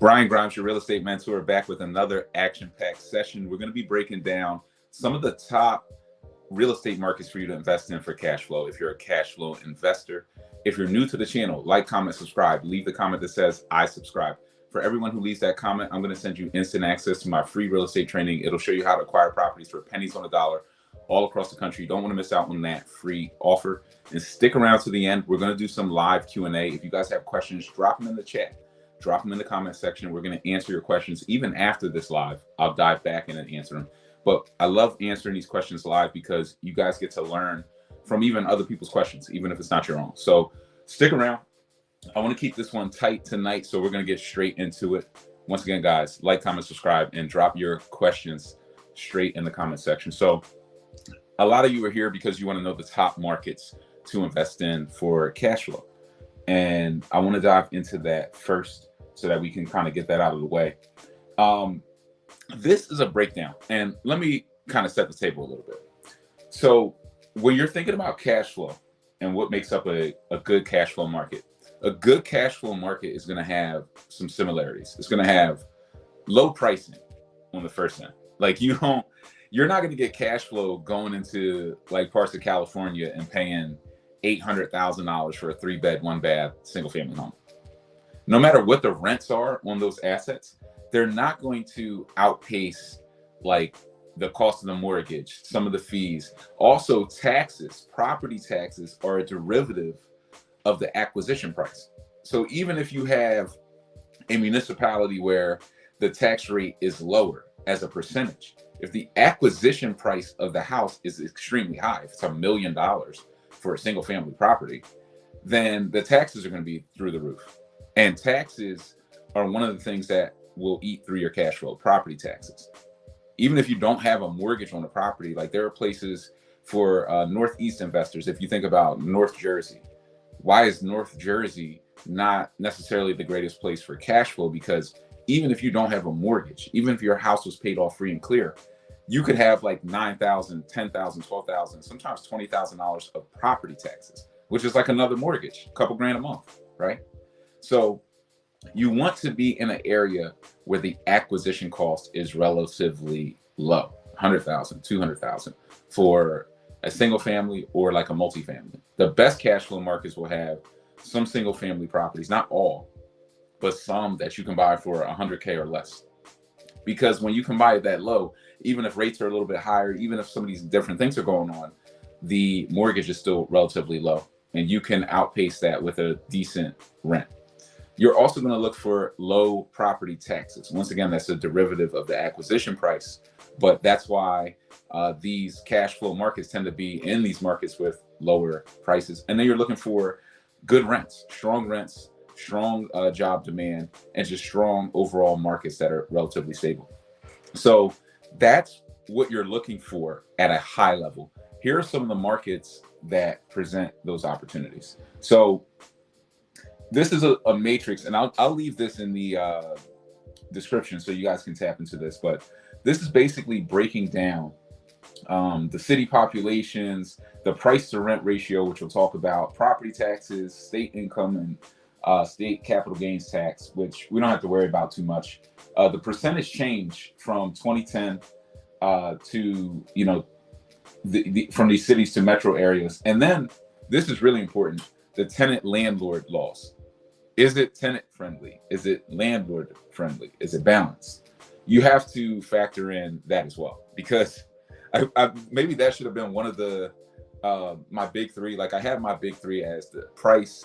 Brian Grimes, your real estate mentor, back with another action-packed session. We're going to be breaking down some of the top real estate markets for you to invest in for cash flow. If you're a cash flow investor, if you're new to the channel, like, comment, subscribe. Leave the comment that says I subscribe. For everyone who leaves that comment, I'm going to send you instant access to my free real estate training. It'll show you how to acquire properties for pennies on the dollar all across the country. You don't want to miss out on that free offer. And stick around to the end. We're going to do some live Q&A. If you guys have questions, drop them in the chat. Drop them in the comment section. We're going to answer your questions even after this live. I'll dive back in and answer them. But I love answering these questions live because you guys get to learn from even other people's questions, even if it's not your own. So stick around. I want to keep this one tight tonight, so we're going to get straight into it. Once again, guys, like, comment, subscribe, and drop your questions straight in the comment section. So a lot of you are here because you want to know the top markets to invest in for cash flow. And I want to dive into that first so that we can kind of get that out of the way. This is a breakdown, and let me kind of set the table a little bit. So when you're thinking about cash flow and what makes up a good cash flow market, a good cash flow market is going to have some similarities. It's going to have low pricing on the first end. Like you're not going to get cash flow going into like parts of California and paying $800,000 for a 3-bed, 1-bath, single family home. No matter what the rents are on those assets, they're not going to outpace like the cost of the mortgage, some of the fees. Also, taxes, property taxes are a derivative of the acquisition price. So even if you have a municipality where the tax rate is lower as a percentage, if the acquisition price of the house is extremely high, if it's $1 million for a single family property, then the taxes are going to be through the roof. And taxes are one of the things that will eat through your cash flow, property taxes. Even if you don't have a mortgage on the property, like there are places for Northeast investors. If you think about North Jersey, why is North Jersey not necessarily the greatest place for cash flow? Because even if you don't have a mortgage, even if your house was paid off free and clear, you could have like $9,000, $10,000, $12,000, sometimes $20,000 of property taxes, which is like another mortgage, a couple grand a month, right? So you want to be in an area where the acquisition cost is relatively low, 100,000, 200,000 for a single family or like a multifamily. The best cash flow markets will have some single family properties, not all, but some that you can buy for 100K or less. Because when you can buy it that low, even if rates are a little bit higher, even if some of these different things are going on, the mortgage is still relatively low and you can outpace that with a decent rent. You're also going to look for low property taxes. Once again, that's a derivative of the acquisition price, but that's why these cash flow markets tend to be in these markets with lower prices. And then you're looking for good rents, strong job demand, and just strong overall markets that are relatively stable. So that's what you're looking for at a high level. Here are some of the markets that present those opportunities. So this is a matrix, and I'll leave this in the description so you guys can tap into this. But this is basically breaking down the city populations, the price to rent ratio, which we'll talk about, property taxes, state income, and state capital gains tax, which we don't have to worry about too much. The percentage change from 2010 to, you know, from these cities to metro areas. And then this is really important, the tenant landlord laws. Is it tenant friendly? Is it landlord friendly? Is it balanced? You have to factor in that as well, because I maybe that should have been one of the my big three. Like I have my big three as the price,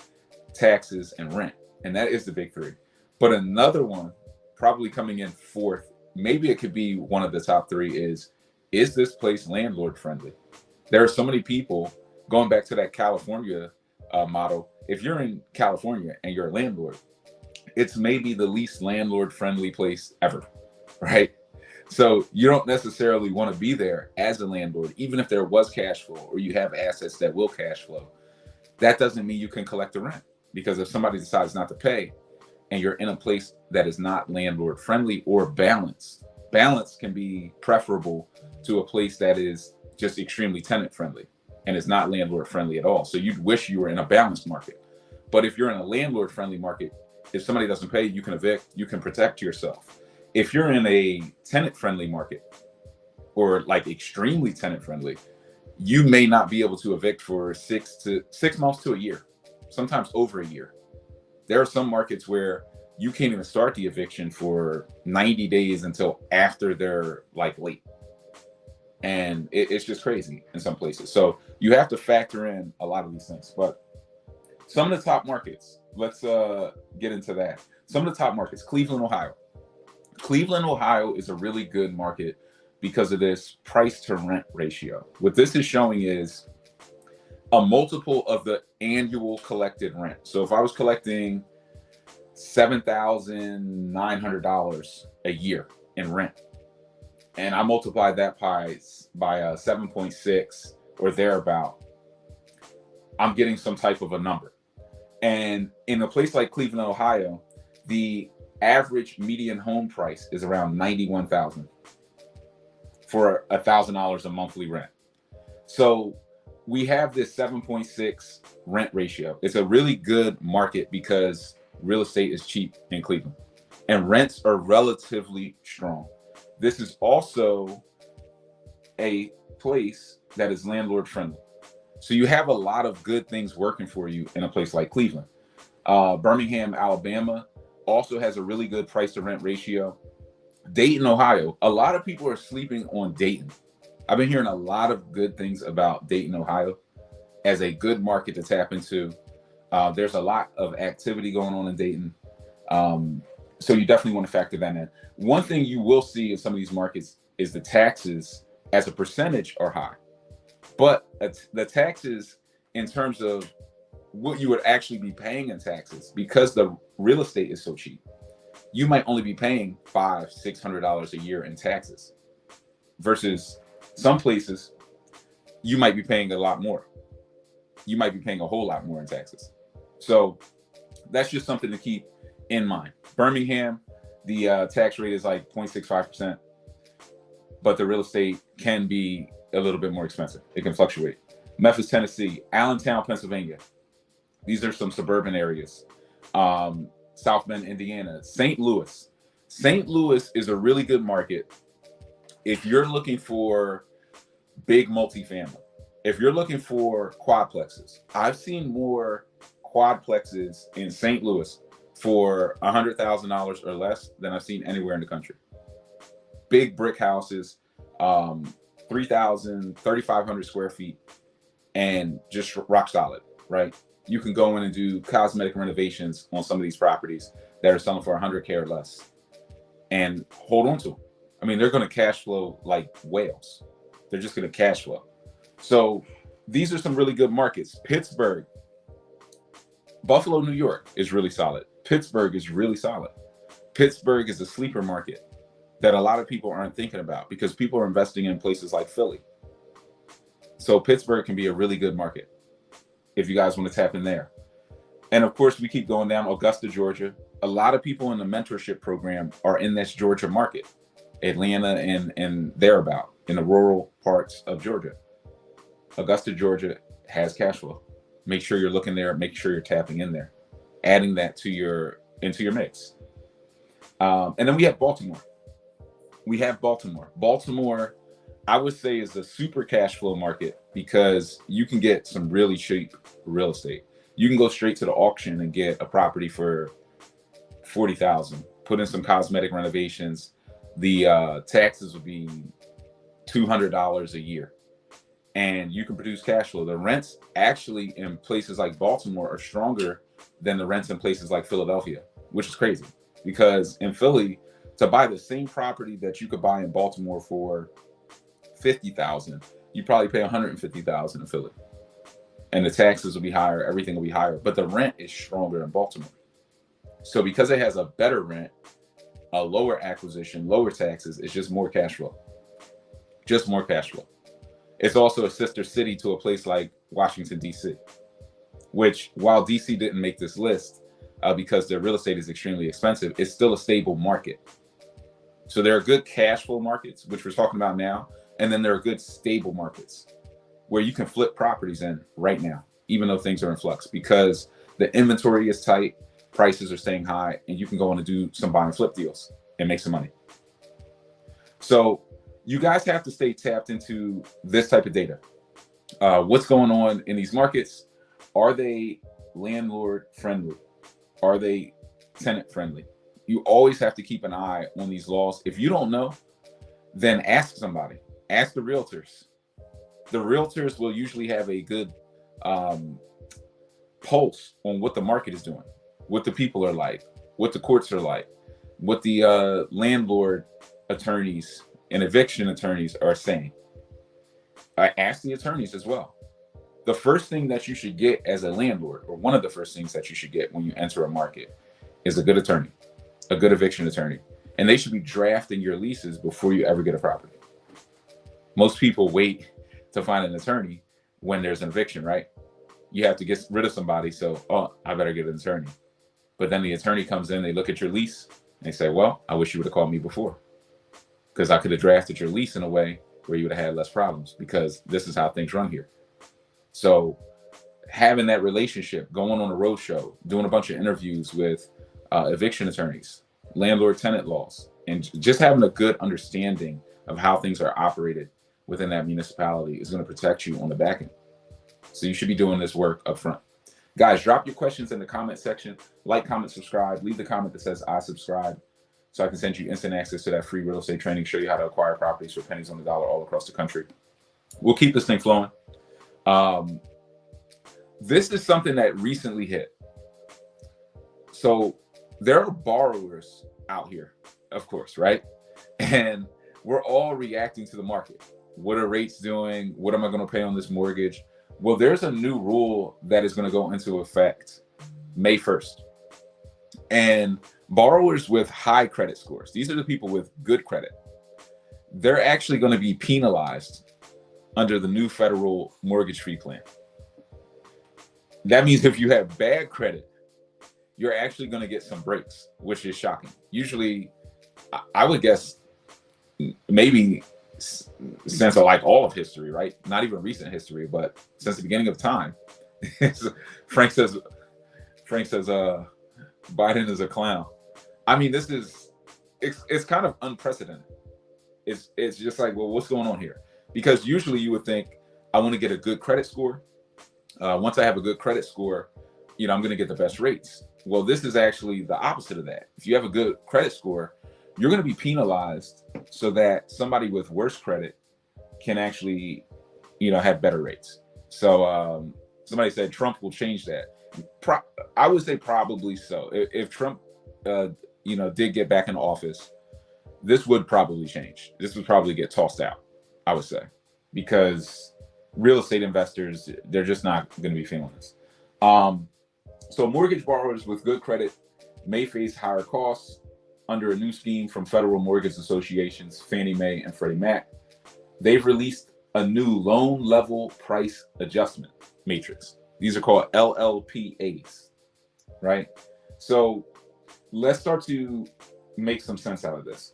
taxes, and rent, and that is the big three. But another one probably coming in fourth, maybe it could be one of the top three, is this place landlord friendly? There are so many people, going back to that California model. If you're in California and you're a landlord, it's maybe the least landlord friendly place ever, right? So you don't necessarily want to be there as a landlord, even if there was cash flow or you have assets that will cash flow. That doesn't mean you can collect the rent, because if somebody decides not to pay and you're in a place that is not landlord friendly or balanced, balance can be preferable to a place that is just extremely tenant friendly and is not landlord friendly at all. So you'd wish you were in a balanced market. But if you're in a landlord friendly market, If somebody doesn't pay, you can evict, you can protect yourself. If you're in a tenant friendly market or like extremely tenant friendly, you may not be able to evict for 6 months to a year, sometimes over a year. There are some markets where you can't even start the eviction for 90 days until after they're like late. And it's just crazy in some places. So you have to factor in a lot of these things. But some of the top markets, let's get into that. Some of the top markets, Cleveland, Ohio. Cleveland, Ohio is a really good market because of this price to rent ratio. What this is showing is a multiple of the annual collected rent. So if I was collecting $7,900 a year in rent, and I multiplied that by 7.6 or thereabout, I'm getting some type of a number. And in a place like Cleveland, Ohio, the average median home price is around $91,000 for $1,000 a monthly rent. So we have this 7.6 rent ratio. It's a really good market because real estate is cheap in Cleveland and rents are relatively strong. This is also a place that is landlord friendly. So you have a lot of good things working for you in a place like Cleveland. Birmingham, Alabama also has a really good price to rent ratio. Dayton, Ohio, a lot of people are sleeping on Dayton. I've been hearing a lot of good things about Dayton, Ohio as a good market to tap into. There's a lot of activity going on in Dayton. So you definitely want to factor that in. One thing you will see in some of these markets is the taxes as a percentage are high. But the taxes in terms of what you would actually be paying in taxes, because the real estate is so cheap, you might only be paying $500-600 a year in taxes versus some places you might be paying a lot more. You might be paying a whole lot more in taxes. So that's just something to keep in mind. Birmingham, the tax rate is like 0.65%, but the real estate can be a little bit more expensive. It can fluctuate. Memphis, Tennessee, Allentown, Pennsylvania. These are some suburban areas. South Bend, Indiana, St. Louis. St. Louis is a really good market if you're looking for big multifamily. If you're looking for quadplexes, I've seen more quadplexes in St. Louis for $100,000 or less than I've seen anywhere in the country. Big brick houses, 3,000, 3,500 square feet, and just rock solid, right? You can go in and do cosmetic renovations on some of these properties that are selling for $100K or less and hold on to them. I mean, they're going to cash flow like whales. They're just going to cash flow. So these are some really good markets. Pittsburgh, Buffalo, New York is really solid. Pittsburgh is really solid. Pittsburgh is a sleeper market that a lot of people aren't thinking about because people are investing in places like Philly. So Pittsburgh can be a really good market if you guys want to tap in there. And of course, we keep going down. Augusta, Georgia. A lot of people in the mentorship program are in this Georgia market, Atlanta and thereabout, in the rural parts of Georgia. Augusta, Georgia has cash flow. Make sure you're looking there. Make sure you're tapping in there, adding that into your mix. And then we have Baltimore. Baltimore, I would say, is a super cash flow market because you can get some really cheap real estate. You can go straight to the auction and get a property for $40,000. Put in some cosmetic renovations. The taxes would be $200 a year, and you can produce cash flow. The rents actually in places like Baltimore are stronger than the rents in places like Philadelphia, which is crazy because in Philly, to buy the same property that you could buy in Baltimore for $50,000, you probably pay $150,000 in Philly, and the taxes will be higher. Everything will be higher, but the rent is stronger in Baltimore. So because it has a better rent, a lower acquisition, lower taxes, it's just more cash flow. Just more cash flow. It's also a sister city to a place like Washington, D.C., which, while D.C. didn't make this list because their real estate is extremely expensive, it's still a stable market. So there are good cash flow markets, which we're talking about now, and then there are good stable markets where you can flip properties in right now, even though things are in flux, because the inventory is tight. prices are staying high, and you can go in and do some buy and flip deals and make some money. So you guys have to stay tapped into this type of data. What's going on in these markets? Are they landlord friendly? Are they tenant friendly? You always have to keep an eye on these laws. If you don't know, then ask somebody. Ask the realtors. The realtors will usually have a good pulse on what the market is doing, what the people are like, what the courts are like, what the landlord attorneys and eviction attorneys are saying. Ask the attorneys as well. The first thing that you should get as a landlord, or one of the first things that you should get when you enter a market, is a good attorney, a good eviction attorney. And they should be drafting your leases before you ever get a property. Most people wait to find an attorney when there's an eviction, right? You have to get rid of somebody, so, oh, I better get an attorney. But then the attorney comes in, they look at your lease, and they say, well, I wish you would have called me before, because I could have drafted your lease in a way where you would have had less problems, because this is how things run here. So having that relationship, going on a road show, doing a bunch of interviews with eviction attorneys, landlord-tenant laws, and just having a good understanding of how things are operated within that municipality is going to protect you on the back end. So you should be doing this work up front. Guys, drop your questions in the comment section. Like, comment, subscribe. Leave the comment that says I subscribe, so I can send you instant access to that free real estate training, show you how to acquire properties for pennies on the dollar all across the country. We'll keep this thing flowing. This is something that recently hit. So there are borrowers out here, of course, right? And we're all reacting to the market. What are rates doing? What am I going to pay on this mortgage? Well, there's a new rule that is going to go into effect May 1st. And borrowers with high credit scores, these are the people with good credit, they're actually going to be penalized under the new federal mortgage fee plan. That means if you have bad credit, you're actually going to get some breaks, which is shocking. Usually, I would guess maybe since like all of history, right? Not even recent history, but since the beginning of time. Frank says Biden is a clown. I mean, it's kind of unprecedented. It's just like, well, what's going on here? Because usually you would think, I want to get a good credit score. Once I have a good credit score, I'm going to get the best rates. Well, this is actually the opposite of that. If you have a good credit score, you're going to be penalized so that somebody with worse credit can actually, have better rates. So somebody said Trump will change that. I would say probably so. If Trump, did get back in office, this would probably change. This would probably get tossed out, I would say, because real estate investors, they're just not going to be feeling this. So mortgage borrowers with good credit may face higher costs under a new scheme from federal mortgage associations, Fannie Mae and Freddie Mac. They've released a new loan level price adjustment matrix. These are called LLPAs, right? So let's start to make some sense out of this.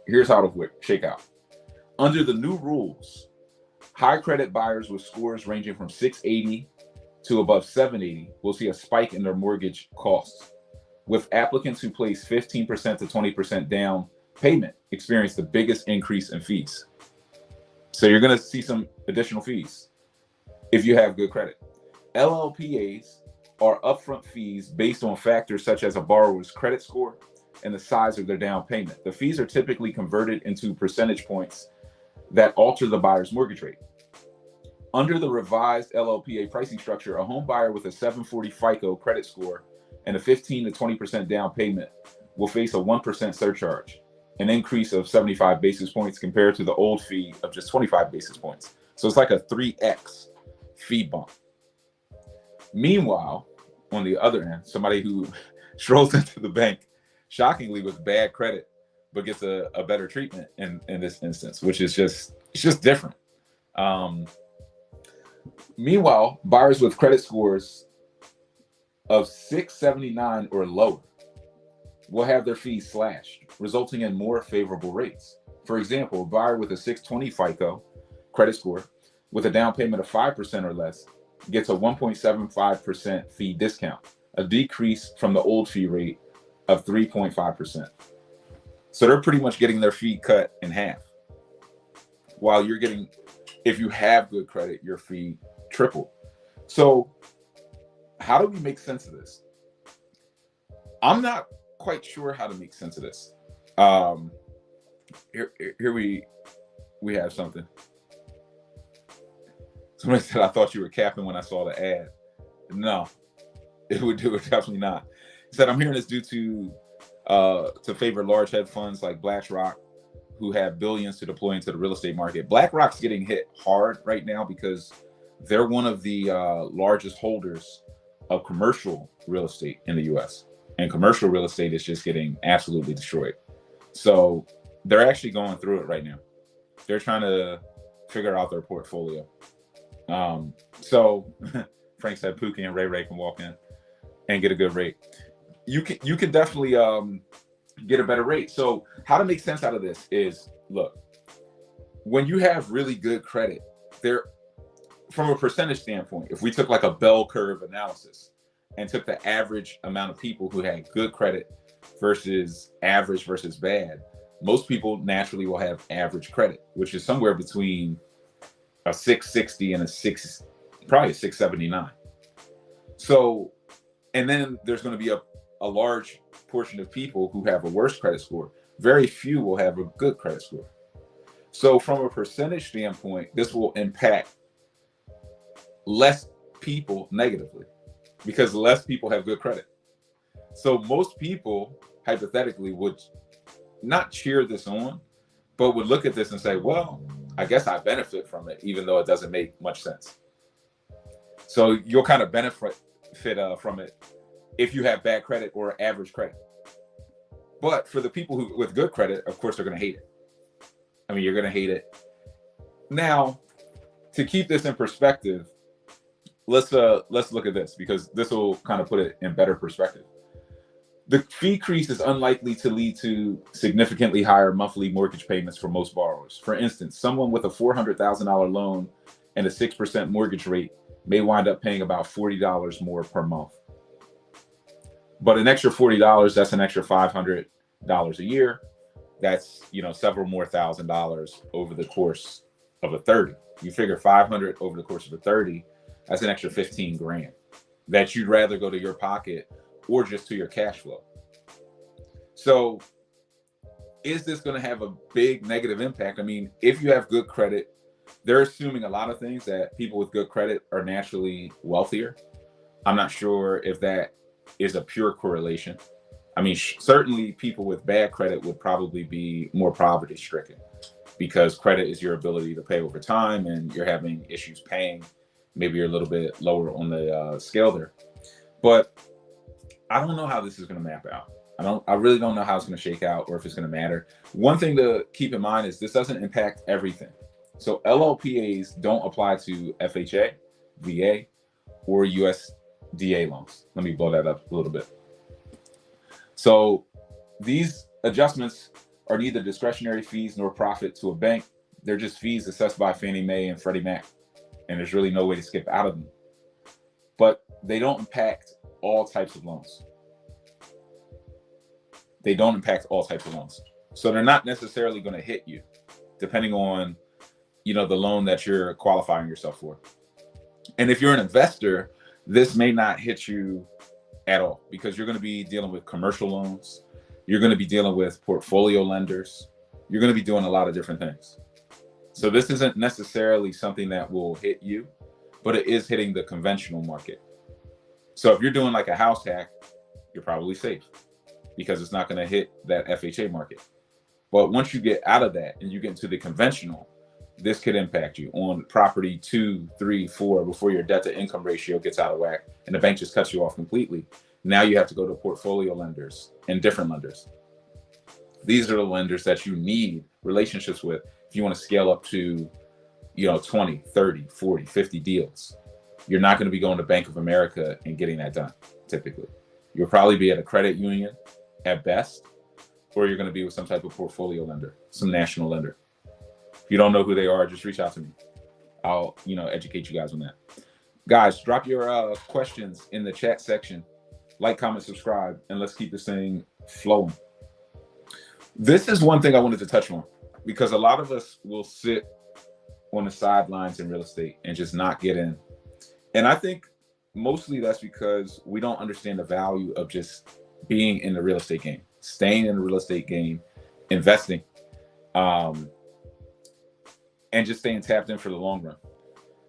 Here's how it would shake out. Under the new rules, high credit buyers with scores ranging from 680 to above 780 will see a spike in their mortgage costs, with applicants who place 15% to 20% down payment experience the biggest increase in fees. So you're going to see some additional fees if you have good credit. LLPAs are upfront fees based on factors such as a borrower's credit score and the size of their down payment. The fees are typically converted into percentage points that alter the buyer's mortgage rate. Under the revised LLPA pricing structure, a home buyer with a 740 FICO credit score and a 15 to 20% down payment will face a 1% surcharge, an increase of 75 basis points compared to the old fee of just 25 basis points. So it's like a 3x fee bump. Meanwhile, on the other end, somebody who strolls into the bank, shockingly with bad credit, but gets a better treatment in this instance, which is just different. Meanwhile, buyers with credit scores of 679 or lower will have their fees slashed, resulting in more favorable rates. For example, a buyer with a 620 FICO credit score with a down payment of 5% or less gets a 1.75% fee discount, a decrease from the old fee rate of 3.5%. So they're pretty much getting their fee cut in half. While you're getting, if you have good credit, your fee tripled. So how do we make sense of this? I'm not quite sure how to make sense of this. Here we have something. Somebody said, I thought you were capping when I saw the ad. No, it would definitely not. He said, I'm hearing this due to favor large hedge funds like BlackRock, who have billions to deploy into the real estate market. BlackRock's getting hit hard right now because they're one of the largest holders of commercial real estate in the US. And commercial real estate is just getting absolutely destroyed. So they're actually going through it right now. They're trying to figure out their portfolio. So Frank said Pookie and Ray can walk in and get a good rate. You can definitely get a better rate. So how to make sense out of this is, look, when you have really good credit, there, from a percentage standpoint, if we took like a bell curve analysis and took the average amount of people who had good credit versus average versus bad, most people naturally will have average credit, which is somewhere between a 660 and probably a 679. So, and then there's going to be a large portion of people who have a worse credit score. Very few will have a good credit score. So from a percentage standpoint, this will impact less people negatively because less people have good credit. So most people hypothetically would not cheer this on, but would look at this and say, well, I guess I benefit from it, even though it doesn't make much sense. So you'll kind of benefit from it if you have bad credit or average credit. But for the people who with good credit, of course, they're going to hate it. I mean, you're going to hate it. Now, to keep this in perspective, let's look at this, because this will kind of put it in better perspective. The fee increase is unlikely to lead to significantly higher monthly mortgage payments for most borrowers. For instance, someone with a $400,000 loan and a 6% mortgage rate may wind up paying about $40 more per month. But an extra $40, that's an extra $500 a year. That's, several more $1,000 over the course of a 30. You figure 500 over the course of a 30, that's an extra 15 grand that you'd rather go to your pocket or just to your cash flow. So is this going to have a big negative impact? I mean, if you have good credit, they're assuming a lot of things, that people with good credit are naturally wealthier. I'm not sure if that is a pure correlation. I mean, certainly people with bad credit would probably be more poverty stricken, because credit is your ability to pay over time, and you're having issues paying. Maybe you're a little bit lower on the scale there. But I don't know how this is going to map out. I really don't know how it's going to shake out, or if it's going to matter. One thing to keep in mind is this doesn't impact everything. So LLPAs don't apply to FHA, VA, or USDA loans. Let me blow that up a little bit. So these adjustments are neither discretionary fees nor profit to a bank. They're just fees assessed by Fannie Mae and Freddie Mac, and there's really no way to skip out of them. But they don't impact all types of loans. They don't impact all types of loans. So they're not necessarily going to hit you, depending on, the loan that you're qualifying yourself for. And if you're an investor, this may not hit you at all, because you're going to be dealing with commercial loans. You're going to be dealing with portfolio lenders. You're going to be doing a lot of different things. So this isn't necessarily something that will hit you, but it is hitting the conventional market. So if you're doing like a house hack, you're probably safe, because it's not going to hit that FHA market. But once you get out of that and you get into the conventional, this could impact you on property 2, 3, 4, before your debt to income ratio gets out of whack and the bank just cuts you off completely. Now you have to go to portfolio lenders and different lenders. These are the lenders that you need relationships with if you want to scale up to, 20, 30, 40, 50 deals. You're not going to be going to Bank of America and getting that done, typically. You'll probably be at a credit union at best, or you're going to be with some type of portfolio lender, some national lender. If you don't know who they are, just reach out to me. I'll, educate you guys on that. Guys, drop your questions in the chat section. Like, comment, subscribe, and let's keep this thing flowing. This is one thing I wanted to touch on, because a lot of us will sit on the sidelines in real estate and just not get in. And I think mostly that's because we don't understand the value of just being in the real estate game, staying in the real estate game, investing, and just staying tapped in for the long run.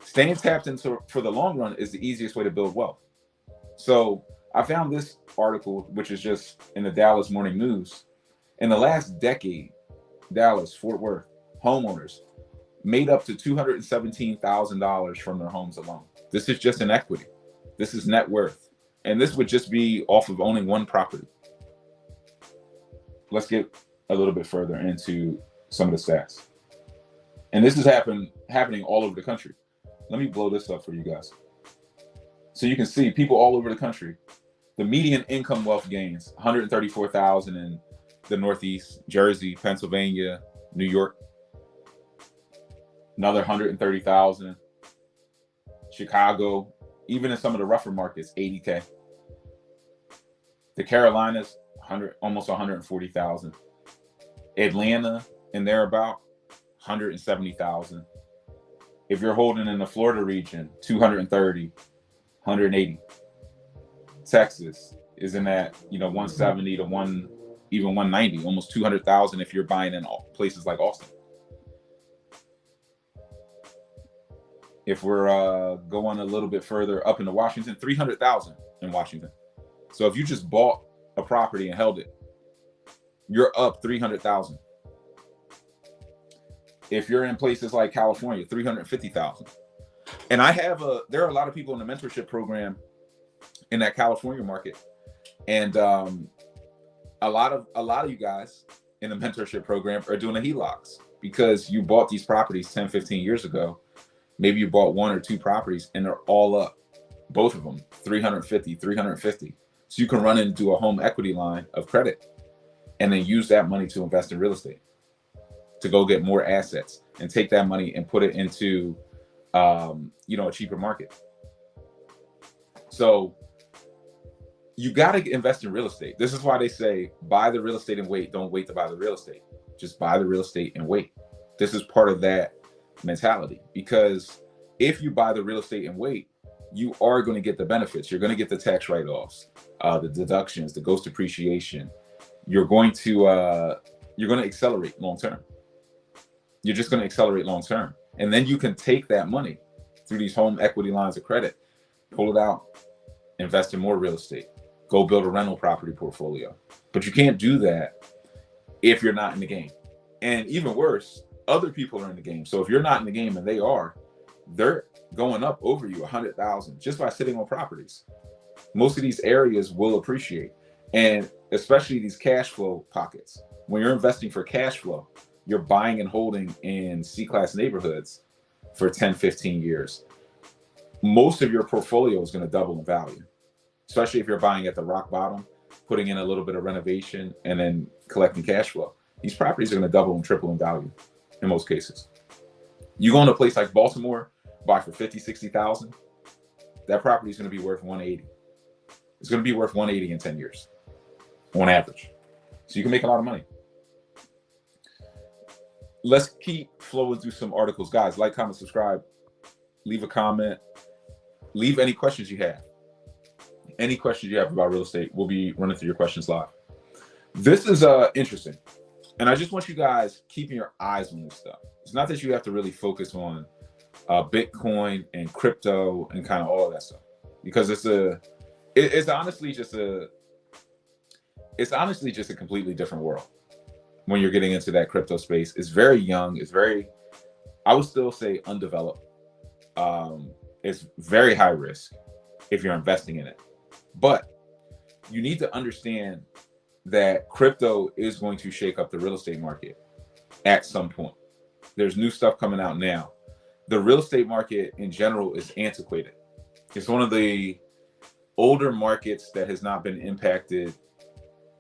Staying tapped in for the long run is the easiest way to build wealth. So I found this article, which is just in the Dallas Morning News. In the last decade, Dallas, Fort Worth homeowners made up to $217,000 from their homes alone. This is just in equity. This is net worth. And this would just be off of owning one property. Let's get a little bit further into some of the stats. And this is happening all over the country. Let me blow this up for you guys. So you can see people all over the country. The median income wealth gains, 134,000 in the Northeast, Jersey, Pennsylvania, New York. Another 130,000. Chicago, even in some of the rougher markets, 80K. The Carolinas, almost 140,000. Atlanta and thereabout, 170,000. If you're holding in the Florida region, 230, 180. Texas is in that, 170 to even 190, almost 200,000 if you're buying in places like Austin. If we're going a little bit further up into Washington, 300,000 in Washington. So if you just bought a property and held it, you're up 300,000. If you're in places like California, 350,000. And there are a lot of people in the mentorship program in that California market. And a lot of you guys in the mentorship program are doing the HELOCs because you bought these properties 10, 15 years ago. Maybe you bought one or two properties and they're all up, both of them, 350. So you can run into a home equity line of credit and then use that money to invest in real estate, to go get more assets and take that money and put it into, a cheaper market. So you got to invest in real estate. This is why they say, buy the real estate and wait. Don't wait to buy the real estate. Just buy the real estate and wait. This is part of that mentality, because if you buy the real estate and wait, you are going to get the benefits. You're going to get the tax write-offs, the deductions, the ghost depreciation. You're going to accelerate long term. You're just going to accelerate long term. And then you can take that money through these home equity lines of credit, pull it out, invest in more real estate, go build a rental property portfolio. But you can't do that if you're not in the game. And even worse, other people are in the game. So if you're not in the game and they're going up over you 100,000 just by sitting on properties. Most of these areas will appreciate, and especially these cash flow pockets. When you're investing for cash flow, you're buying and holding in C-class neighborhoods for 10, 15 years. Most of your portfolio is going to double in value, especially if you're buying at the rock bottom, putting in a little bit of renovation and then collecting cash flow. These properties are going to double and triple in value in most cases. You go in a place like Baltimore, buy for 50, 60,000, that property is going to be worth 180. It's going to be worth 180 in 10 years on average. So you can make a lot of money. Let's keep flowing through some articles. Guys, like, comment, subscribe, leave a comment, leave any questions you have. Any questions you have about real estate, we'll be running through your questions live. This is interesting. And I just want you guys keeping your eyes on this stuff. It's not that you have to really focus on Bitcoin and crypto and kind of all of that stuff, because it's honestly just a completely different world when you're getting into that crypto space. It's very young. It's very, I would still say, undeveloped. It's very high risk if you're investing in it. But you need to understand that crypto is going to shake up the real estate market at some point. There's new stuff coming out now. The real estate market in general is antiquated. It's one of the older markets that has not been impacted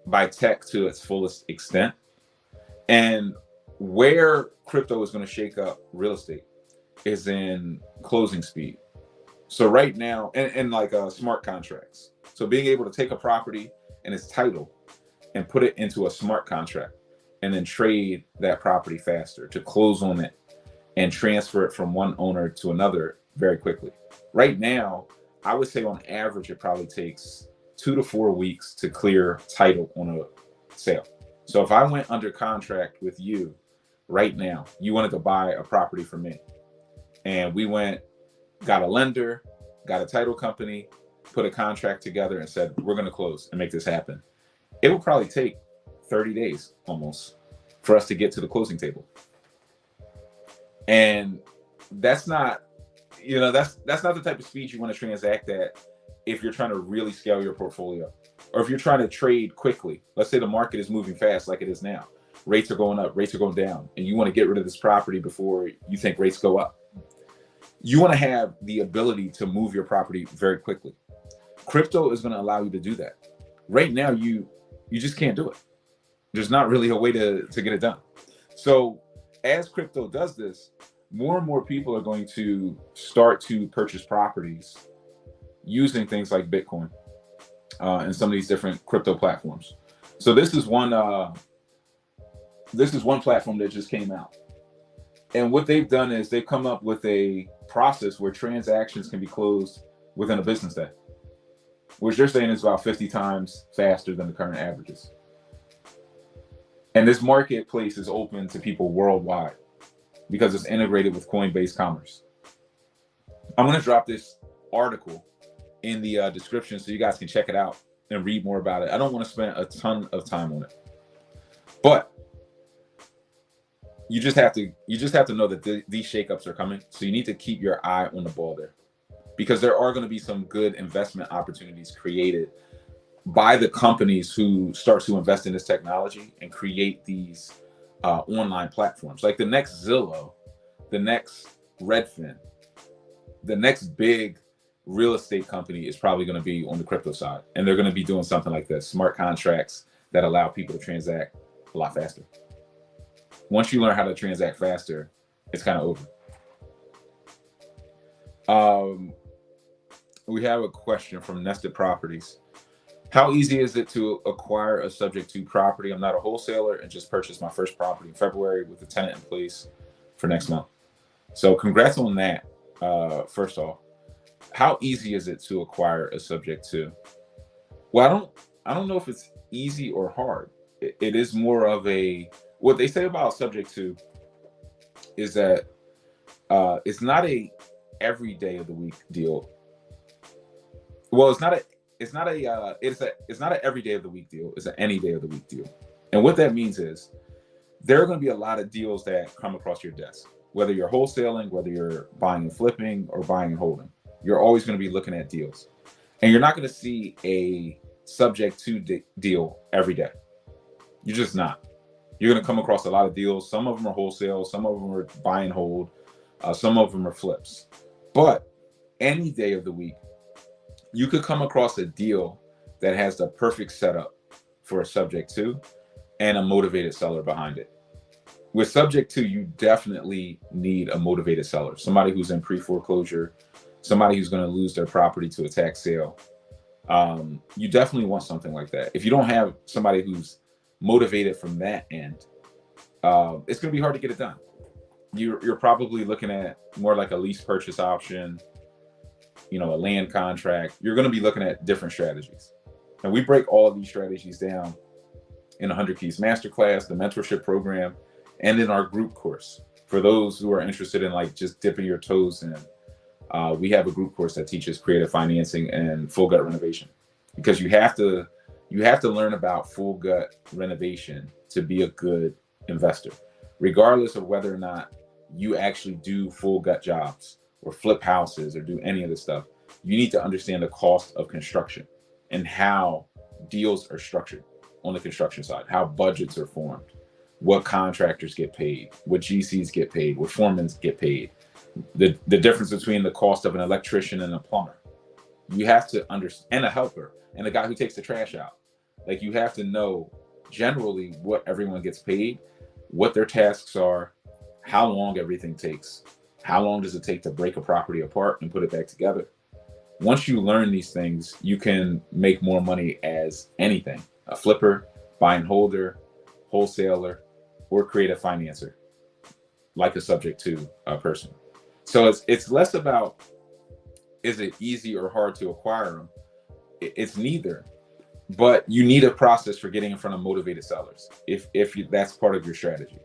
by tech to its fullest extent. And where crypto is going to shake up real estate is in closing speed. So right now, and like smart contracts. So being able to take a property and its title and put it into a smart contract and then trade that property faster to close on it and transfer it from one owner to another very quickly. Right now, I would say on average, it probably takes 2 to 4 weeks to clear title on a sale. So if I went under contract with you right now, you wanted to buy a property from me, and we got a lender, got a title company, put a contract together and said, we're going to close and make this happen. It will probably take 30 days almost for us to get to the closing table. And that's not, that's not the type of speed you want to transact at if you're trying to really scale your portfolio, or if you're trying to trade quickly. Let's say the market is moving fast like it is now. Rates are going up, rates are going down, and you want to get rid of this property before you think rates go up. You want to have the ability to move your property very quickly. Crypto is going to allow you to do that. Right now, you just can't do it. There's not really a way to get it done. So as crypto does this, more and more people are going to start to purchase properties using things like Bitcoin and some of these different crypto platforms. So this is one platform that just came out. And what they've done is they've come up with a process where transactions can be closed within a business day, which they're saying is about 50 times faster than the current averages. And this marketplace is open to people worldwide because it's integrated with Coinbase Commerce. I'm going to drop this article in the description so you guys can check it out and read more about it. I don't want to spend a ton of time on it, but you just have to know that these shakeups are coming. So you need to keep your eye on the ball there, because there are going to be some good investment opportunities created by the companies who start to invest in this technology and create these online platforms. Like the next Zillow, the next Redfin, the next big real estate company is probably going to be on the crypto side. And they're going to be doing something like this, smart contracts that allow people to transact a lot faster. Once you learn how to transact faster, it's kind of over. We have a question from Nested Properties. How easy is it to acquire a subject to property? I'm not a wholesaler and just purchased my first property in February with a tenant in place for next month. So congrats on that. First off, how easy is it to acquire a subject to? Well, I don't know if it's easy or hard. It is more of what they say about subject to is that it's not a every day of the week deal. Well, it's not an every day of the week deal. It's an any day of the week deal. And what that means is there are going to be a lot of deals that come across your desk, whether you're wholesaling, whether you're buying and flipping or buying and holding. You're always going to be looking at deals, and you're not going to see a subject to deal every day. You're just not. You're going to come across a lot of deals. Some of them are wholesale. Some of them are buy and hold. Some of them are flips. But any day of the week, you could come across a deal that has the perfect setup for a subject to and a motivated seller behind it. With subject to, you definitely need a motivated seller, somebody who's in pre-foreclosure, somebody who's going to lose their property to a tax sale. You definitely want something like that. If you don't have somebody who's motivated from that end, it's going to be hard to get it done. You're probably looking at more like a lease purchase option, a land contract. You're going to be looking at different strategies. And we break all of these strategies down in 100 Keys Masterclass, the mentorship program, and in our group course. For those who are interested in just dipping your toes in, we have a group course that teaches creative financing and full gut renovation, because you have to learn about full gut renovation to be a good investor, regardless of whether or not you actually do full gut jobs or flip houses or do any of this stuff. You need to understand the cost of construction and how deals are structured on the construction side, how budgets are formed, what contractors get paid, what GCs get paid, what foremen get paid, the difference between the cost of an electrician and a plumber. You have to understand, and a helper, and the guy who takes the trash out. You have to know generally what everyone gets paid, what their tasks are, how long everything takes, how long does it take to break a property apart and put it back together. Once you learn these things, you can make more money as anything: a flipper, buy and holder, wholesaler, or creative financer, like a subject to a person. So it's less about, is it easy or hard to acquire them? It's neither, but you need a process for getting in front of motivated sellers if that's part of your strategy.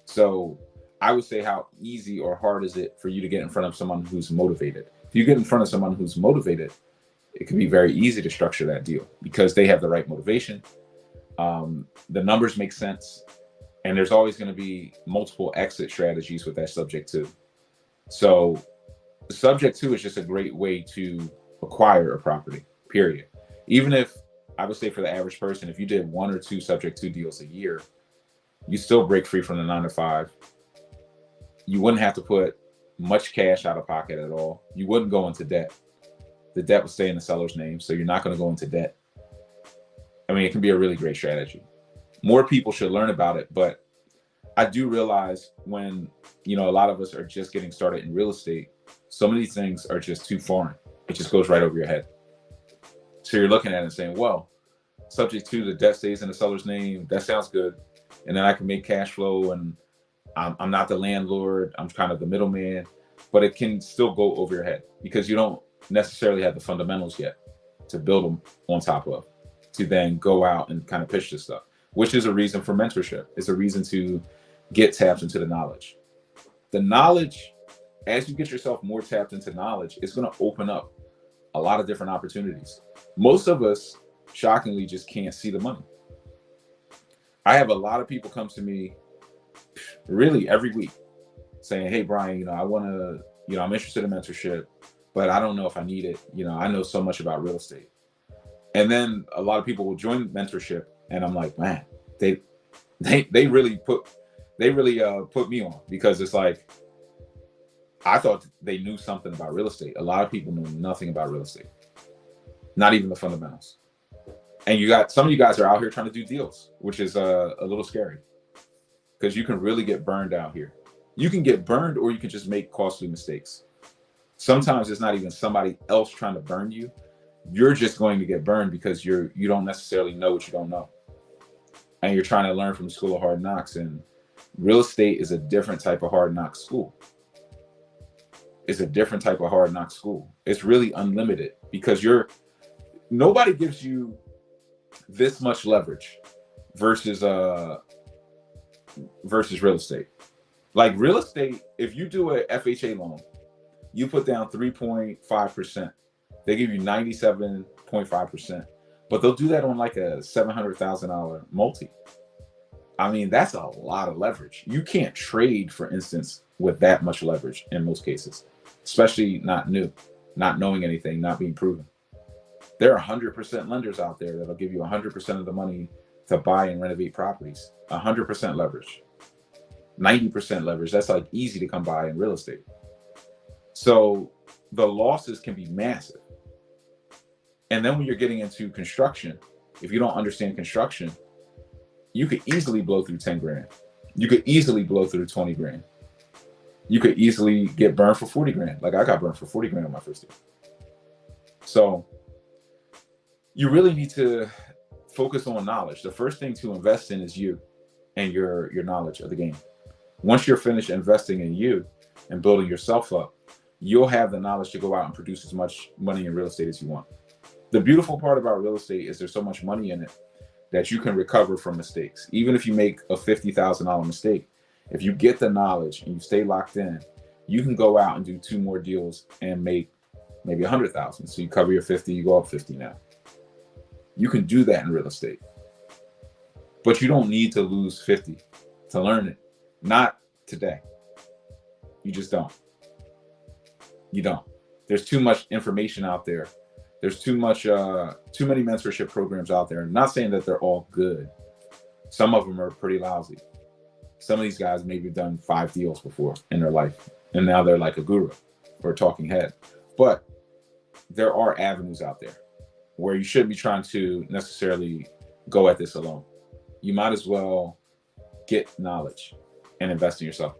So I would say, how easy or hard is it for you to get in front of someone who's motivated? If you get in front of someone who's motivated, it can be very easy to structure that deal because they have the right motivation. The numbers make sense, and there's always going to be multiple exit strategies with that subject to. So subject to is just a great way to acquire a property, period. Even if, I would say for the average person, if you did 1 or 2 subject to deals a year, you still break free from the 9 to 5. You wouldn't have to put much cash out of pocket at all. You wouldn't go into debt. The debt would stay in the seller's name, so you're not going to go into debt. I mean, it can be a really great strategy. More people should learn about it, but I do realize when, a lot of us are just getting started in real estate, some of these things are just too foreign. It just goes right over your head. So you're looking at it and saying, well, subject to the debt stays in the seller's name, that sounds good. And then I can make cash flow, and I'm not the landlord, I'm kind of the middleman, but it can still go over your head because you don't necessarily have the fundamentals yet to build them on top of, to then go out and kind of pitch this stuff, which is a reason for mentorship. It's a reason to get tapped into the knowledge. The knowledge, as you get yourself more tapped into knowledge, it's going to open up a lot of different opportunities. Most of us, shockingly, just can't see the money. I have a lot of people come to me really every week saying, hey, Brian, I want to, I'm interested in mentorship, but I don't know if I need it. I know so much about real estate. And then a lot of people will join mentorship, and I'm like, man, they really put me on, because it's like, I thought they knew something about real estate. A lot of people know nothing about real estate, not even the fundamentals. And you got some of you guys are out here trying to do deals, which is a little scary, because you can really get burned out here. You can get burned, or you can just make costly mistakes. Sometimes it's not even somebody else trying to burn you. You're just going to get burned because you don't necessarily know what you don't know. And you're trying to learn from the school of hard knocks. And real estate is a different type of hard knock school. It's a different type of hard knock school. It's really unlimited because nobody gives you this much leverage versus real estate. Like real estate, if you do a FHA loan, you put down 3.5%. They give you 97.5%, but they'll do that on like a $700,000 multi. I mean, that's a lot of leverage. You can't trade, for instance, with that much leverage in most cases, especially not new, not knowing anything, not being proven. There are 100% lenders out there that'll give you 100% of the money to buy and renovate properties. 100% leverage, 90% leverage. That's like easy to come by in real estate. So the losses can be massive. And then when you're getting into construction, if you don't understand construction, you could easily blow through 10 grand. You could easily blow through 20 grand. You could easily get burned for 40 grand. Like I got burned for 40 grand on my first deal. So you really need to focus on knowledge. The first thing to invest in is you and your knowledge of the game. Once you're finished investing in you and building yourself up, you'll have the knowledge to go out and produce as much money in real estate as you want. The beautiful part about real estate is there's so much money in it that you can recover from mistakes. Even if you make a $50,000 mistake, if you get the knowledge and you stay locked in, you can go out and do 2 more deals and make maybe 100,000. So you cover your 50, you go up 50 now. You can do that in real estate, but you don't need to lose 50 to learn it. Not today. You just don't. You don't. There's too much information out there. There's too many mentorship programs out there. I'm not saying that they're all good. Some of them are pretty lousy. Some of these guys maybe done 5 deals before in their life, and now they're like a guru or a talking head. But there are avenues out there where you shouldn't be trying to necessarily go at this alone. You might as well get knowledge and invest in yourself,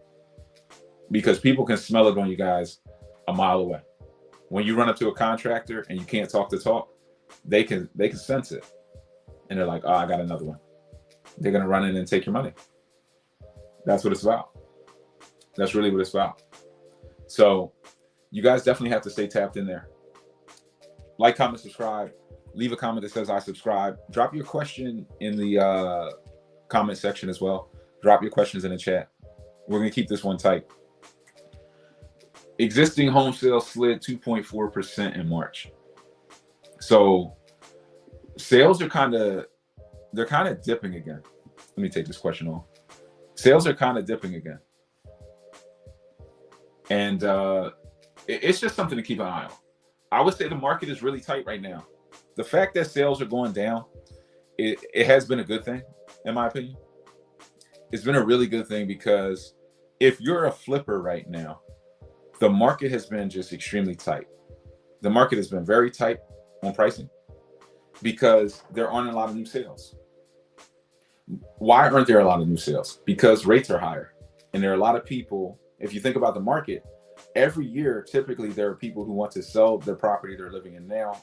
because people can smell it on you guys a mile away. When you run up to a contractor and you can't talk the talk, they can sense it, and they're like, "Oh, I got another one." They're gonna run in and take your money. That's what it's about. That's really what it's about. So you guys definitely have to stay tapped in there. Like, comment, subscribe. Leave a comment that says I subscribe. Drop your question in the comment section as well. Drop your questions in the chat. We're going to keep this one tight. Existing home sales slid 2.4% in March. So sales are kind of dipping again. Let me take this question off. Sales are kind of dipping again. And it's just something to keep an eye on. I would say the market is really tight right now. The fact that sales are going down, it has been a good thing, in my opinion. It's been a really good thing because if you're a flipper right now, the market has been just extremely tight. The market has been very tight on pricing because there aren't a lot of new sales. Why aren't there a lot of new sales? Because rates are higher. And there are a lot of people, if you think about the market, every year, typically there are people who want to sell their property they're living in now,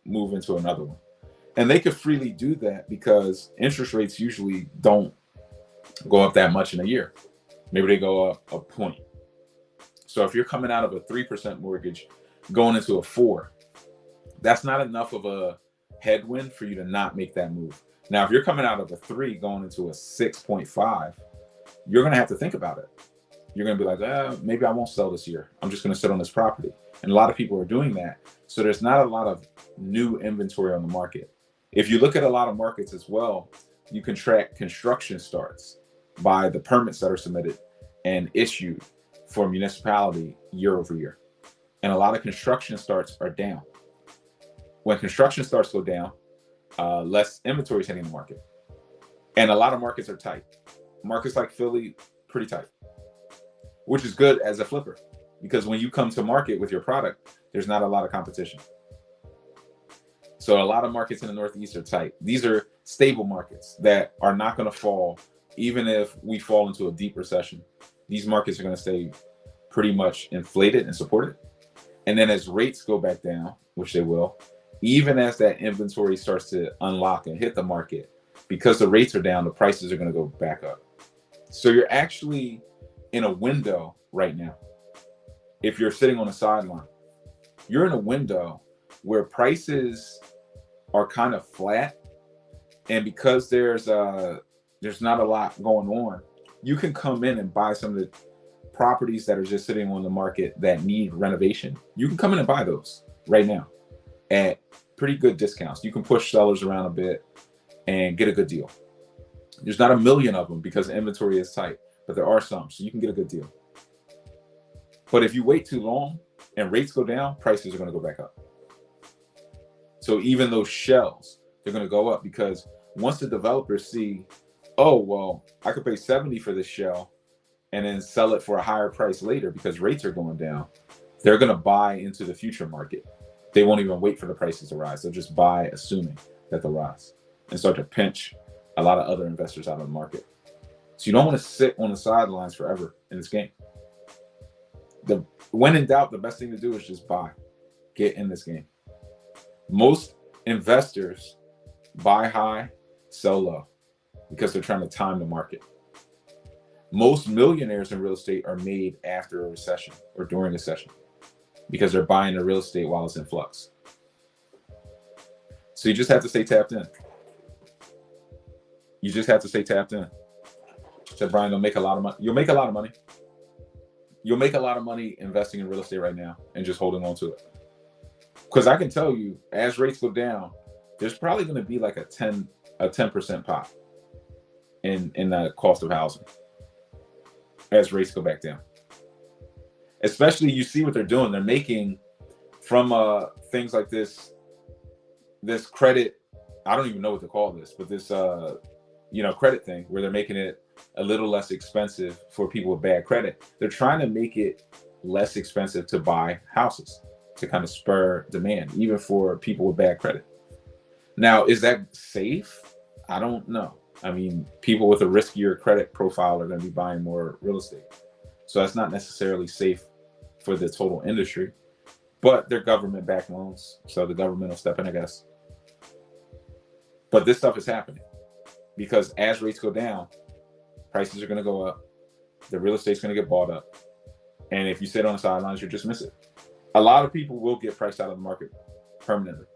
move into another one. And they could freely do that because interest rates usually don't go up that much in a year. Maybe they go up a point. So if you're coming out of a 3% mortgage going into a 4, that's not enough of a headwind for you to not make that move. Now, if you're coming out of a 3 going into a 6.5, you're going to have to think about it. You're going to be like, maybe I won't sell this year. I'm just going to sit on this property. And a lot of people are doing that. So there's not a lot of new inventory on the market. If you look at a lot of markets as well, you can track construction starts by the permits that are submitted and issued for municipality year over year. And a lot of construction starts are down. When construction starts go down, less inventory is hitting the market. And a lot of markets are tight. Markets like Philly, pretty tight, which is good as a flipper because when you come to market with your product, there's not a lot of competition. So a lot of markets in the Northeast are tight. These are stable markets that are not going to fall even if we fall into a deep recession. These markets are going to stay pretty much inflated and supported. And then as rates go back down, which they will, even as that inventory starts to unlock and hit the market, because the rates are down, the prices are going to go back up. So you're actually in a window right now. If you're sitting on a sideline, you're in a window where prices are kind of flat. And because there's not a lot going on, you can come in and buy some of the properties that are just sitting on the market that need renovation. You can come in and buy those right now at pretty good discounts. You can push sellers around a bit and get a good deal. There's not a million of them because the inventory is tight, but there are some, so you can get a good deal. But if you wait too long and rates go down, prices are going to go back up. So even those shells, they're going to go up because once the developers see, oh, well, I could pay 70 for this shell and then sell it for a higher price later because rates are going down, they're going to buy into the future market. They won't even wait for the prices to rise. They'll just buy assuming that they'll rise and start to pinch a lot of other investors out of the market. So you don't want to sit on the sidelines forever in this game. When in doubt, the best thing to do is just buy. Get in this game. Most investors buy high, sell low because they're trying to time the market. Most millionaires in real estate are made after a recession or during a session because they're buying the real estate while it's in flux. So you just have to stay tapped in. You just have to stay tapped in. Said Brian, you'll make a lot of money. You'll make a lot of money. You'll make a lot of money investing in real estate right now and just holding on to it. Because I can tell you, as rates go down, there's probably going to be like a 10% pop in the cost of housing as rates go back down. Especially, you see what they're doing. They're making from things like this credit. I don't even know what to call this, but this credit thing where they're making it a little less expensive for people with bad credit. They're trying to make it less expensive to buy houses to kind of spur demand, even for people with bad credit. Now, is that safe? I don't know. I mean, people with a riskier credit profile are going to be buying more real estate. So that's not necessarily safe for the total industry. but they're government-backed loans, so the government will step in, I guess. But this stuff is happening because as rates go down, prices are going to go up. The real estate's going to get bought up. And if you sit on the sidelines, you'll just miss it. A lot of people will get priced out of the market permanently.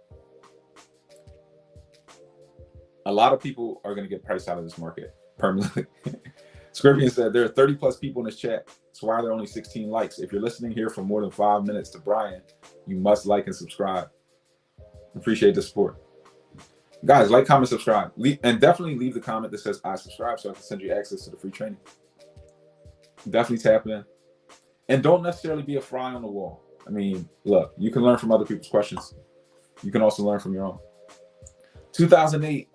A lot of people are going to get priced out of this market permanently. Scorpion said, there are 30 plus people in this chat. So why are there only 16 likes? If you're listening here for more than 5 minutes to Brian, you must like and subscribe. Appreciate the support. Guys, like, comment, subscribe. And definitely leave the comment that says I subscribe so I can send you access to the free training. Definitely tap in. And don't necessarily be a fly on the wall. I mean, look, you can learn from other people's questions. You can also learn from your own. 2008,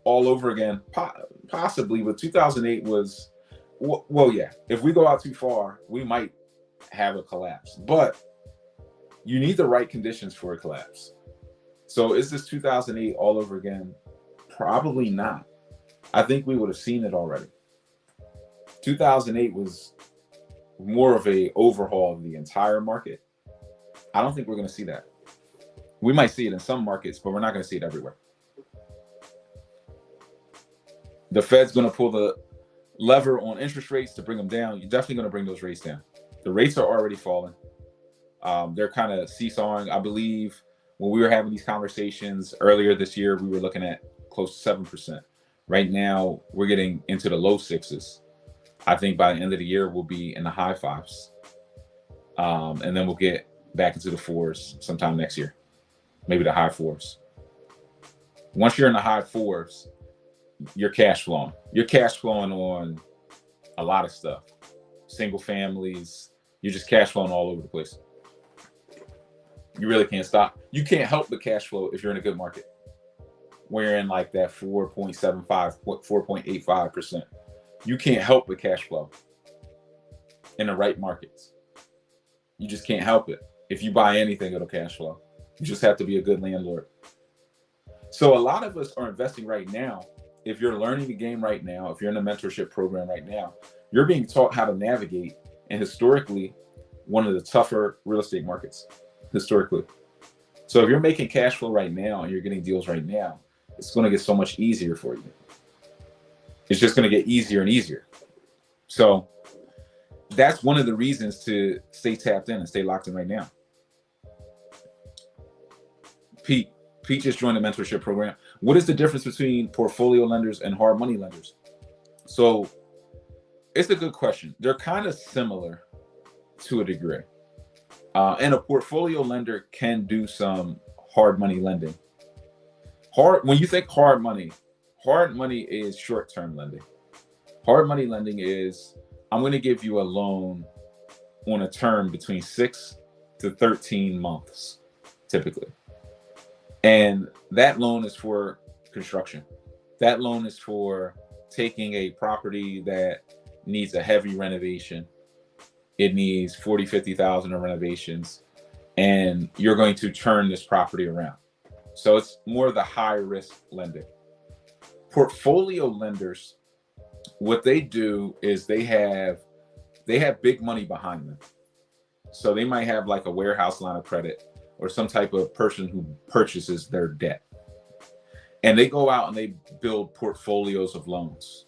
all over again, possibly, but 2008 was, well, yeah, if we go out too far, we might have a collapse. But you need the right conditions for a collapse. So is this 2008 all over again? Probably not. I think we would have seen it already. 2008 was more of a overhaul of the entire market. I don't think we're going to see that. We might see it in some markets, but we're not going to see it everywhere. The Fed's going to pull the lever on interest rates to bring them down. You're definitely going to bring those rates down. The rates are already falling. They're kind of seesawing. I believe when we were having these conversations earlier this year, we were looking at close to 7%. Right now, we're getting into the low sixes. I think by the end of the year, we'll be in the high fives. And then we'll get back into the fours sometime next year, maybe the high fours. Once you're in the high fours, you're cash flowing. You're cash flowing on a lot of stuff. Single families, you're just cash flowing all over the place. You really can't stop. You can't help but cash flow if you're in a good market. We're in like that 4.75, 4.85%. You can't help but cash flow in the right markets. You just can't help it. If you buy anything, it'll cash flow. You just have to be a good landlord. So a lot of us are investing right now. If you're learning the game right now, if you're in a mentorship program right now, you're being taught how to navigate, and historically, one of the tougher real estate markets, historically. So if you're making cash flow right now and you're getting deals right now, it's going to get so much easier for you. It's just going to get easier and easier. So that's one of the reasons to stay tapped in and stay locked in right now. Pete just joined the mentorship program. What is the difference between portfolio lenders and hard money lenders? So it's a good question. They're kind of similar to a degree. And a portfolio lender can do some hard money lending. When you think hard money is short-term lending. Hard money lending is, I'm going to give you a loan on a term between 6 to 13 months, typically. And that loan is for construction. That loan is for taking a property that needs a heavy renovation. It needs 40, 50,000 of renovations, and you're going to turn this property around. So it's more the high risk lending. Portfolio lenders, what they do is they have big money behind them. So they might have like a warehouse line of credit or some type of person who purchases their debt. And they go out and they build portfolios of loans.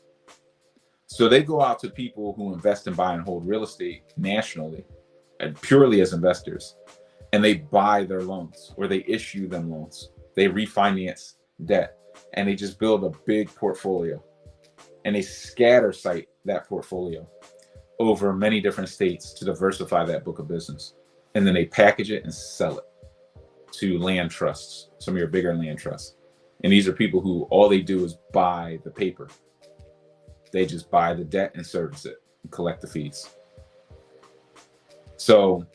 So they go out to people who invest and buy and hold real estate nationally and purely as investors, and they buy their loans or they issue them loans. They refinance debt and they just build a big portfolio, and they scatter site that portfolio over many different states to diversify that book of business. And then they package it and sell it to land trusts, some of your bigger land trusts. And these are people who all they do is buy the paper. They just buy the debt and service it and collect the fees. So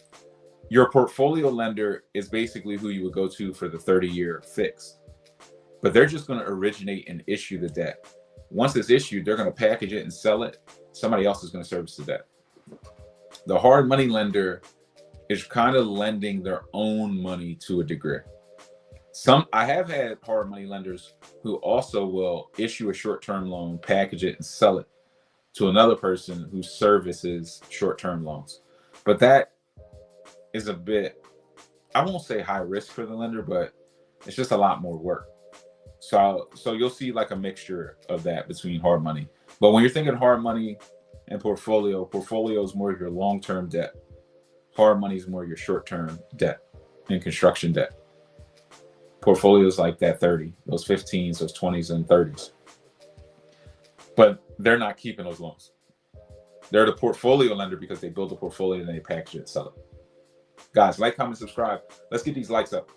your portfolio lender is basically who you would go to for the 30-year fix. But they're just going to originate and issue the debt. Once it's issued, they're going to package it and sell it. Somebody else is going to service the debt. The hard money lender is kind of lending their own money to a degree. I have had hard money lenders who also will issue a short-term loan, package it, and sell it to another person who services short-term loans. But that is a bit I won't say high risk for the lender, but it's just a lot more work. So you'll see like a mixture of that between hard money. But when you're thinking hard money and portfolio is more your long-term debt. Hard money is more your short-term debt and construction debt. Portfolios like that 30, those 15s, those 20s and 30s. But they're not keeping those loans. They're the portfolio lender because they build a portfolio and they package it and sell it. Guys, like, comment, subscribe. Let's get these likes up.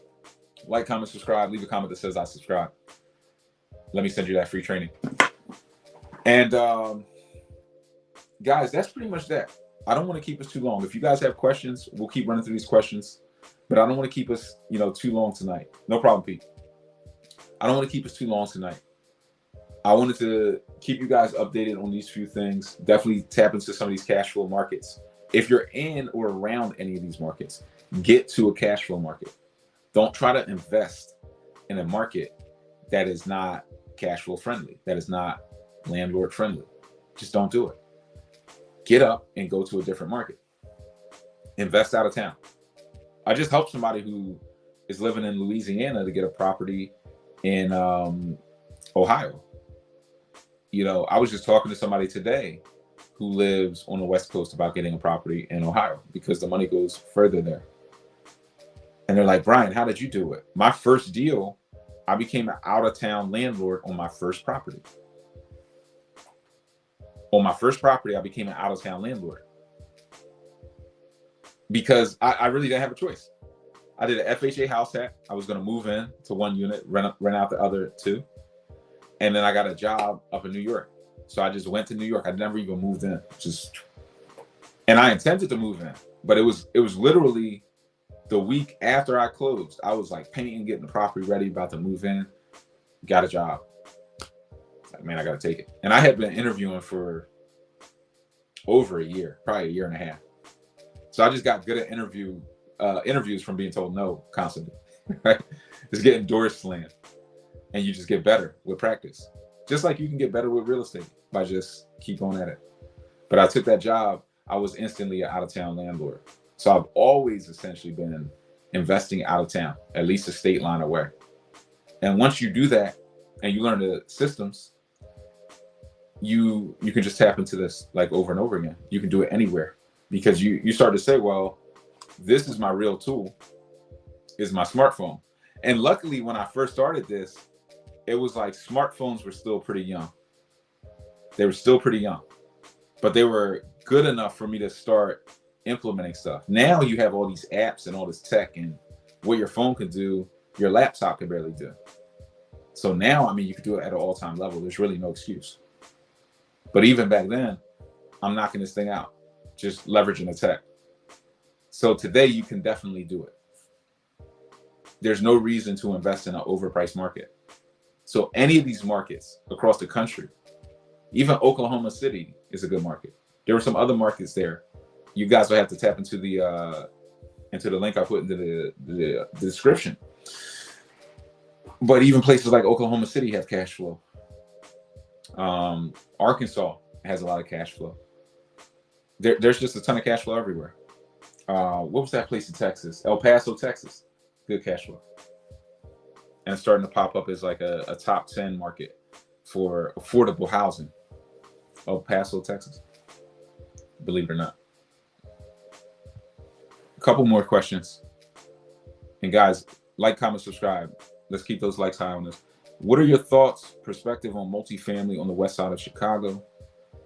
Like, comment, subscribe. Leave a comment that says I subscribe. Let me send you that free training. And guys, that's pretty much that. I don't want to keep us too long. If you guys have questions, we'll keep running through these questions. But I don't want to keep us, too long tonight. No problem, Pete. I don't want to keep us too long tonight. I wanted to keep you guys updated on these few things. Definitely tap into some of these cash flow markets. If you're in or around any of these markets, get to a cash flow market. Don't try to invest in a market that is not cash flow friendly, that is not landlord friendly. Just don't do it. Get up and go to a different market. Invest out of town. I just helped somebody who is living in Louisiana to get a property in Ohio. I was just talking to somebody today who lives on the West Coast about getting a property in Ohio because the money goes further there. And they're like, Brian, how did you do it? My first deal, I became an out-of-town landlord on my first property. On my first property, I became an out-of-town landlord because I really didn't have a choice. I did an FHA house hack. I was going to move in to one unit, rent out the other two. And then I got a job up in New York. So I just went to New York. I never even moved in. And I intended to move in, but it was literally the week after I closed. I was like painting, getting the property ready, about to move in, got a job. Like, man, I got to take it. And I had been interviewing for over a year, probably a year and a half. So I just got good at interviews from being told no constantly. Right? Just getting doors slammed. And you just get better with practice. Just like you can get better with real estate by just keep going at it. But I took that job. I was instantly an out-of-town landlord. So I've always essentially been investing out of town, at least a state line away. And once you do that and you learn the systems, you can just tap into this like over and over again. You can do it anywhere because you start to say, well, this is my real tool, is my smartphone. And luckily, when I first started this, it was like smartphones were still pretty young. They were still pretty young, but they were good enough for me to start implementing stuff. Now you have all these apps and all this tech, and what your phone can do, your laptop can barely do. So now, you can do it at an all-time level. There's really no excuse. But even back then, I'm knocking this thing out, just leveraging the tech. So today you can definitely do it. There's no reason to invest in an overpriced market. So any of these markets across the country, even Oklahoma City is a good market. There were some other markets there. You guys will have to tap into the link I put into the description. But even places like Oklahoma City have cash flow. Arkansas has a lot of cash flow. There's just a ton of cash flow everywhere. What was that place in Texas? El Paso, Texas. Good cash flow. And it's starting to pop up as like a top 10 market for affordable housing. El Paso, Texas. Believe it or not. A couple more questions. And guys, like, comment, subscribe. Let's keep those likes high on this. What are your thoughts, perspective on multifamily on the west side of Chicago?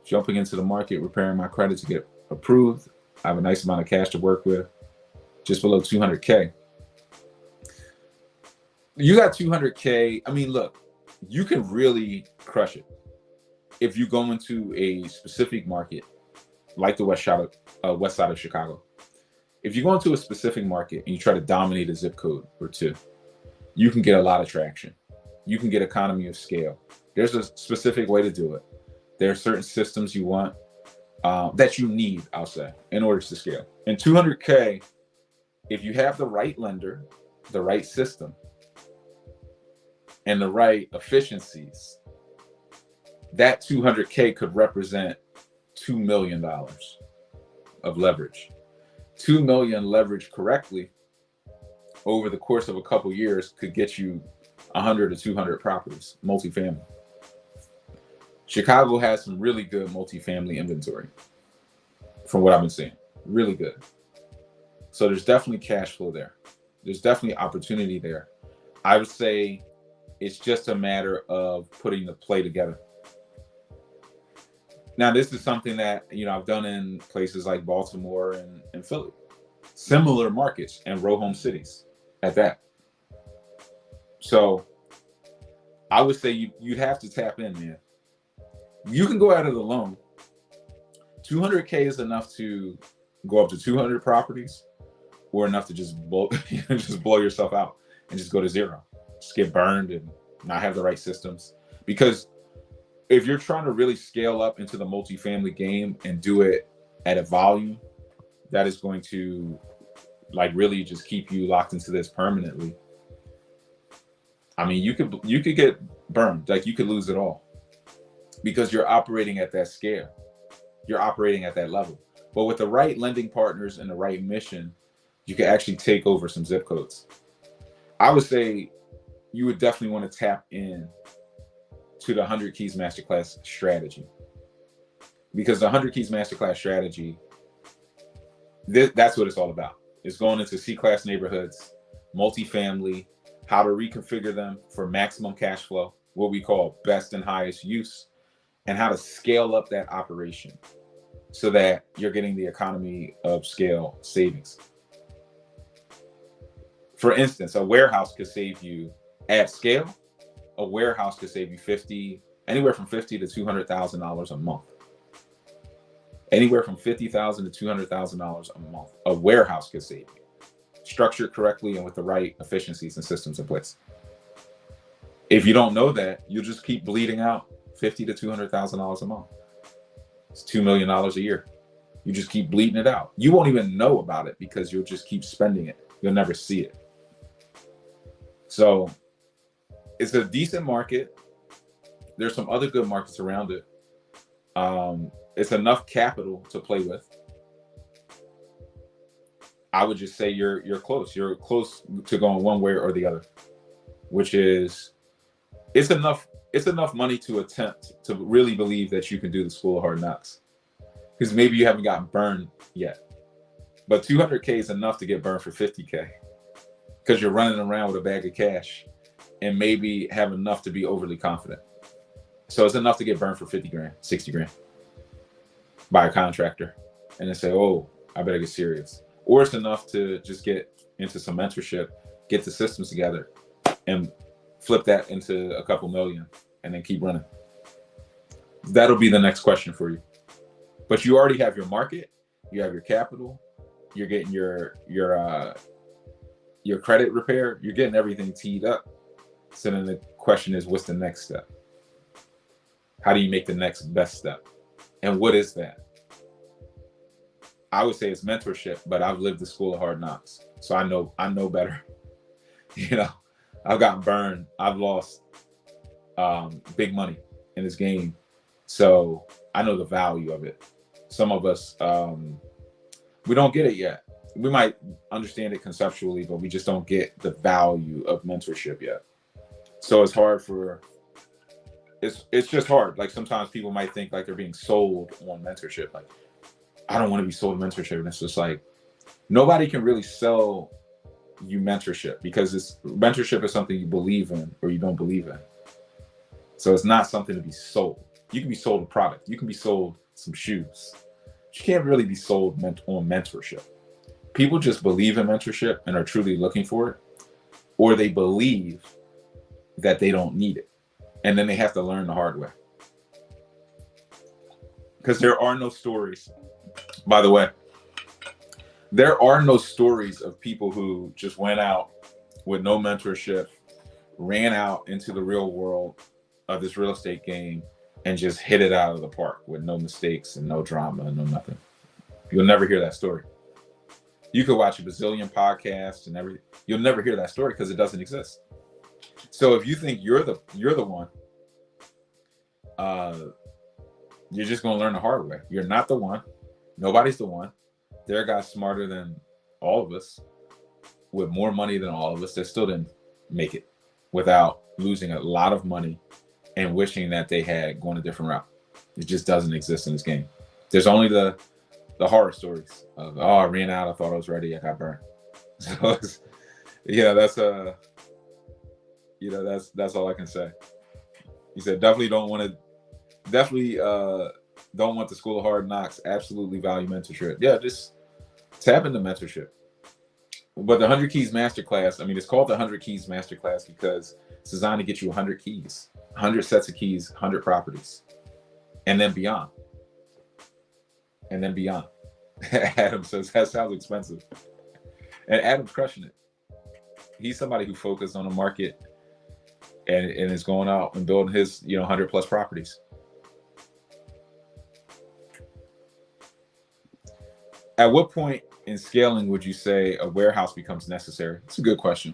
Jumping into the market, repairing my credit to get approved. I have a nice amount of cash to work with, just below 200K. You got 200K. Look, you can really crush it if you go into a specific market like the west side of Chicago. If you go into a specific market and you try to dominate a zip code or two, you can get a lot of traction. You can get economy of scale. There's a specific way to do it. There are certain systems you want that you need, I'll say, in order to scale. And 200K, if you have the right lender, the right system, and the right efficiencies, that 200K could represent $2 million of leverage. $2 million leveraged correctly over the course of a couple years could get you 100 to 200 properties, multifamily. Chicago has some really good multifamily inventory from what I've been seeing. Really good. So there's definitely cash flow there. There's definitely opportunity there. I would say it's just a matter of putting the play together. Now, this is something that, I've done in places like Baltimore and Philly, similar markets and row home cities at that. So I would say you'd have to tap in, man. You can go out of the loan. 200K is enough to go up to 200 properties, or enough to just blow yourself out and just go to zero. Just get burned and not have the right systems. Because if you're trying to really scale up into the multifamily game and do it at a volume that is going to really just keep you locked into this permanently, I mean, you could get burned. You could lose it all because you're operating at that scale. You're operating at that level. But with the right lending partners and the right mission, you can actually take over some zip codes. I would say you would definitely want to tap in to the 100 Keys Masterclass strategy, because the 100 Keys Masterclass strategy, that's what it's all about. It's going into C-class neighborhoods, multifamily, how to reconfigure them for maximum cash flow, what we call best and highest use, and how to scale up that operation so that you're getting the economy of scale savings. For instance, a warehouse could save you at scale. A warehouse could save you anywhere from $50,000 to $200,000 a month. Anywhere from $50,000 to $200,000 a month. A warehouse could save you, structured correctly and with the right efficiencies and systems in place. If you don't know that, you'll just keep bleeding out $50,000 to $200,000 a month. It's $2 million a year. You just keep bleeding it out. You won't even know about it because you'll just keep spending it. You'll never see it. So it's a decent market. There's some other good markets around it. It's enough capital to play with. I would just say you're close. You're close to going one way or the other, which is it's enough money to attempt to really believe that you can do the School of Hard Knocks, because maybe you haven't gotten burned yet. But 200K is enough to get burned for 50K, because you're running around with a bag of cash and maybe have enough to be overly confident. So it's enough to get burned for 50 grand, 60 grand by a contractor and then say, oh, I better get serious. Or it's enough to just get into some mentorship, get the systems together and flip that into a couple million and then keep running. That'll be the next question for you. But you already have your market, you have your capital, you're getting your credit repaired, you're getting everything teed up. So then the question is, what's the next step? How do you make the next best step? And what is that? I would say it's mentorship, but I've lived the School of Hard Knocks. So I know better. I've gotten burned. I've lost big money in this game. So I know the value of it. Some of us, we don't get it yet. We might understand it conceptually, but we just don't get the value of mentorship yet. So it's hard it's just hard. Sometimes people might think they're being sold on mentorship. I don't want to be sold mentorship. And it's just nobody can really sell you mentorship, because mentorship is something you believe in or you don't believe in. So it's not something to be sold. You can be sold a product. You can be sold some shoes. You can't really be sold on mentorship. People just believe in mentorship and are truly looking for it, or they believe that they don't need it. And then they have to learn the hard way. Because there are no stories, by the way, there are no stories of people who just went out with no mentorship, ran out into the real world of this real estate game and just hit it out of the park with no mistakes and no drama and no nothing. You'll never hear that story. You could watch a bazillion podcasts and everything. You'll never hear that story because it doesn't exist. So if you think you're the one, you're just going to learn the hard way. You're not the one. Nobody's the one. There are guys smarter than all of us with more money than all of us that still didn't make it without losing a lot of money and wishing that they had gone a different route. It just doesn't exist in this game. There's only the horror stories of, oh, I ran out, I thought I was ready, I got burned. So that's that's all I can say. He said definitely don't want the School of Hard Knocks. Absolutely value mentorship. Yeah, just tap into mentorship. But the 100 Keys Masterclass, I mean, it's called the 100 Keys Masterclass because it's designed to get you 100 keys, 100 sets of keys, 100 properties, and then beyond. Adam says, that sounds expensive. And Adam's crushing it. He's somebody who focused on the market and is going out and building his 100 plus properties. At what point in scaling would you say a warehouse becomes necessary? It's a good question.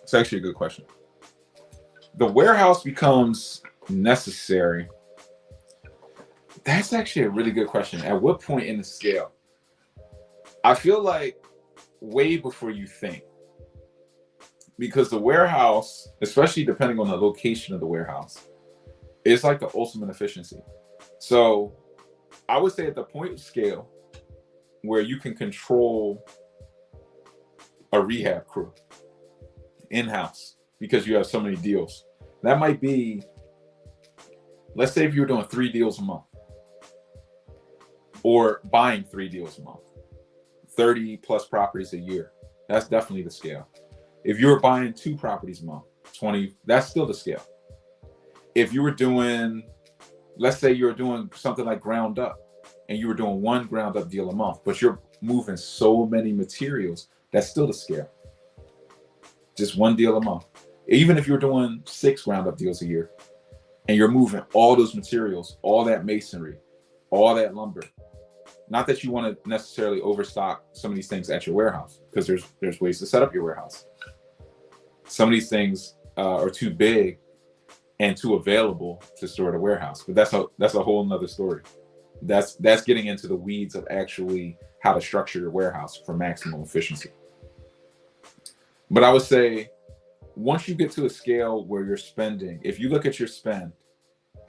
It's actually a good question. The warehouse becomes necessary. That's actually a really good question. At what point in the scale? I feel like way before you think. Because the warehouse, especially depending on the location of the warehouse, is like the ultimate efficiency. So I would say at the point of scale where you can control a rehab crew in-house because you have so many deals. That might be, let's say if you were doing 3 deals a month or buying 3 deals a month, 30 plus properties a year. That's definitely the scale. If you were buying 2 properties a month, 20, that's still the scale. If you were doing, let's say you're doing something like ground up and you were doing 1 ground up deal a month, but you're moving so many materials, that's still the scale. Just 1 deal a month. Even if you're doing 6 ground up deals a year and you're moving all those materials, all that masonry, all that lumber. Not that you want to necessarily overstock some of these things at your warehouse, because there's ways to set up your warehouse. Some of these things are too big and too available to store at a warehouse, but that's a whole nother story. That's getting into the weeds of actually how to structure your warehouse for maximum efficiency. But I would say once you get to a scale where you're spending, if you look at your spend,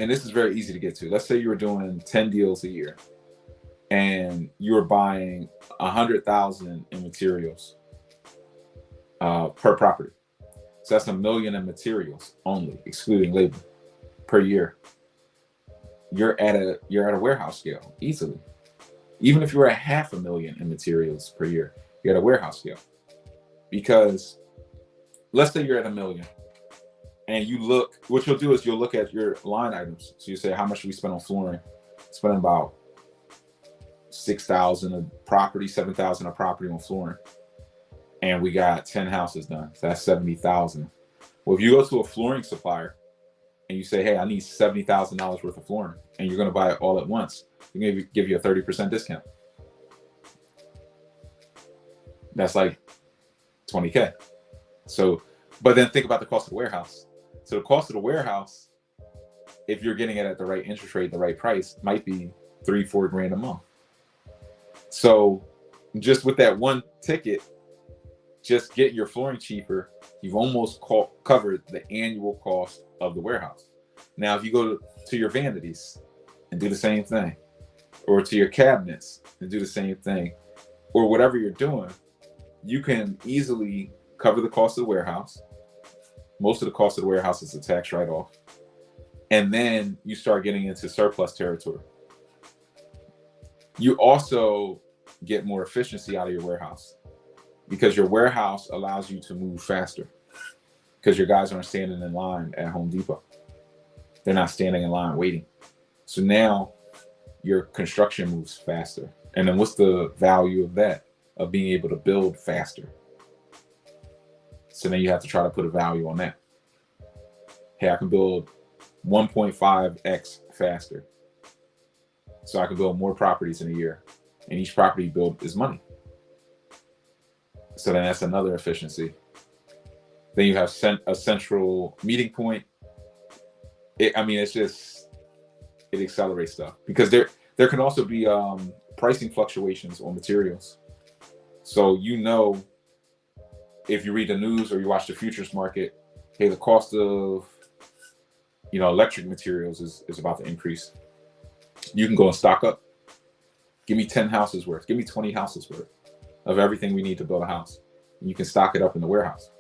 and this is very easy to get to. Let's say you were doing 10 deals a year and you were buying 100,000 in materials per property. So that's $1 million in materials only, excluding labor, per year. You're at a warehouse scale easily. Even if you're at $500,000 in materials per year, you're at a warehouse scale. Because let's say you're at $1 million and you look, what you'll do is you'll look at your line items. So you say, how much do we spend on flooring? Spending about $6,000 a property, $7,000 a property on flooring. And we got 10 houses done. So that's $70,000. Well, if you go to a flooring supplier and you say, hey, I need $70,000 worth of flooring, and you're going to buy it all at once, they're going to give you a 30% discount. That's like $20K. So, but then think about the cost of the warehouse. So the cost of the warehouse, if you're getting it at the right interest rate, the right price, might be $3-4 grand a month. So just with that one ticket, just getting your flooring cheaper, you've almost covered the annual cost of the warehouse. Now, if you go to your vanities and do the same thing, or to your cabinets and do the same thing, or whatever you're doing, you can easily cover the cost of the warehouse. Most of the cost of the warehouse is a tax write-off. And then you start getting into surplus territory. You also get more efficiency out of your warehouse because your warehouse allows you to move faster because your guys aren't standing in line at Home Depot. They're not standing in line waiting. So now your construction moves faster. And then what's the value of that, of being able to build faster? So then you have to try to put a value on that. Hey, I can build 1.5x faster. So I can build more properties in a year. And each property built is money. So then that's another efficiency. Then you have a central meeting point. It accelerates stuff because there can also be pricing fluctuations on materials. So if you read the news or you watch the futures market, hey, the cost of electric materials is about to increase. You can go and stock up. Give me 10 houses worth. Give me 20 houses worth of everything we need to build a house. You can stock it up in the warehouse.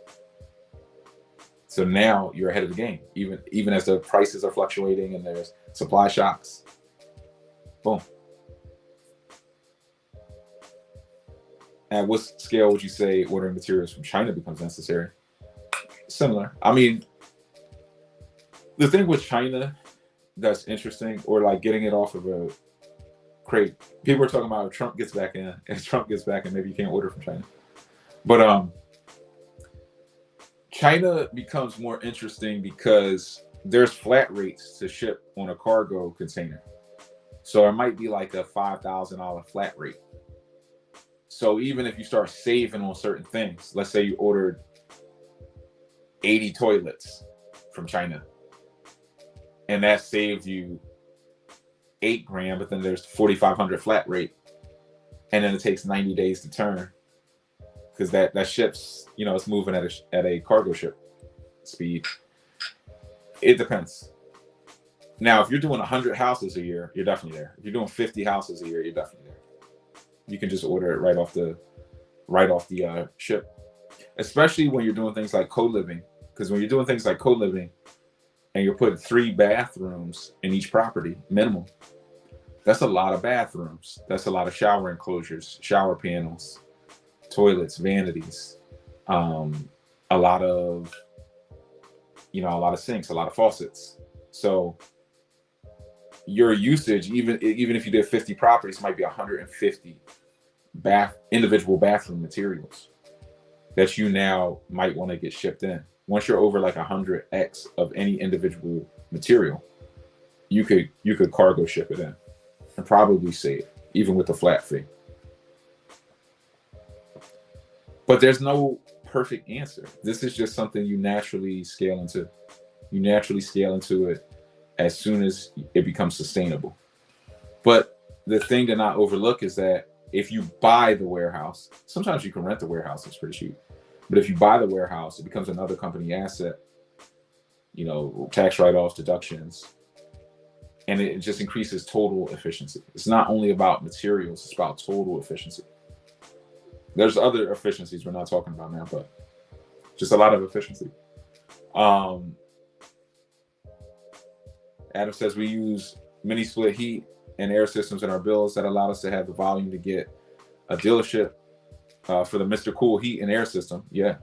So now you're ahead of the game, even as the prices are fluctuating and there's supply shocks. Boom. At what scale would you say ordering materials from China becomes necessary? Similar. I mean, the thing with China that's interesting, or like getting it off of a crate, people are talking about if Trump gets back in, maybe you can't order from China. But China becomes more interesting because there's flat rates to ship on a cargo container. So it might be like a $5,000 flat rate. So even if you start saving on certain things, let's say you ordered 80 toilets from China, and that saved you $8,000, but then there's $4,500 flat rate, and then it takes 90 days to turn because that ships, it's moving at a cargo ship speed. It depends. Now, if you're doing 100 houses a year, you're definitely there. If you're doing 50 houses a year, you're definitely there. You can just order it right off the ship, especially when you're doing things like co-living. Because when you're doing things like co-living and you're putting 3 bathrooms in each property minimum, that's a lot of bathrooms. That's a lot of shower enclosures, shower panels, toilets, vanities, a lot of sinks, a lot of faucets. So your usage, even if you did 50 properties, might be 150 individual bathroom materials that you now might want to get shipped in. Once you're over like 100x of any individual material, you could cargo ship it in and probably save, even with the flat fee. But there's no perfect answer. This is just something you naturally scale into. You naturally scale into it as soon as it becomes sustainable. But the thing to not overlook is that if you buy the warehouse, sometimes you can rent the warehouse, it's pretty cheap. But if you buy the warehouse, it becomes another company asset, tax write-offs, deductions, and it just increases total efficiency. It's not only about materials, it's about total efficiency. There's other efficiencies we're not talking about now, but just a lot of efficiency. Adam says we use mini split heat and air systems in our builds that allowed us to have the volume to get a dealership for the Mr. Cool heat and air system. Yeah.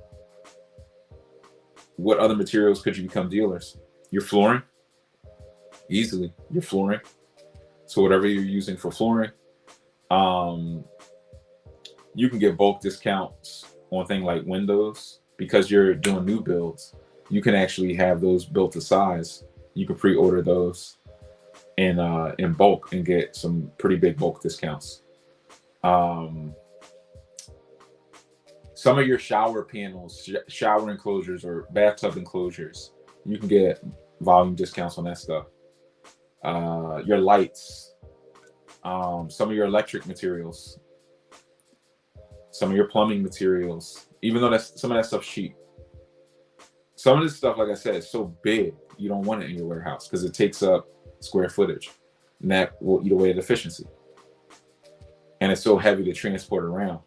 What other materials could you become dealers? Your flooring, easily. Your flooring. So whatever you're using for flooring, you can get bulk discounts on things like windows because you're doing new builds. You can actually have those built to size. You can pre-order those in bulk and get some pretty big bulk discounts. Some of your shower panels, shower enclosures or bathtub enclosures, you can get volume discounts on that stuff. Your lights, some of your electric materials, some of your plumbing materials, even though some of that stuff's cheap. Some of this stuff, like I said, is so big, you don't want it in your warehouse because it takes up square footage, and that will eat away at efficiency. And it's so heavy to transport around.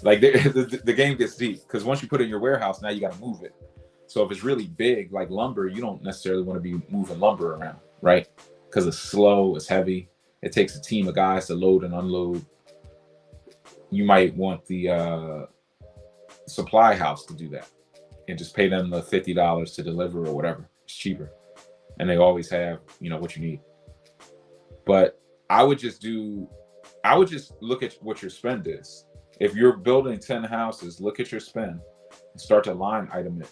Like the game gets deep because once you put it in your warehouse, now you got to move it. So if it's really big, like lumber, you don't necessarily want to be moving lumber around, right? Because it's slow, it's heavy. It takes a team of guys to load and unload. You might want the supply house to do that and just pay them the $50 to deliver or whatever. It's cheaper. And they always have, what you need. But I would just look at what your spend is. If you're building 10 houses, look at your spend and start to line item it.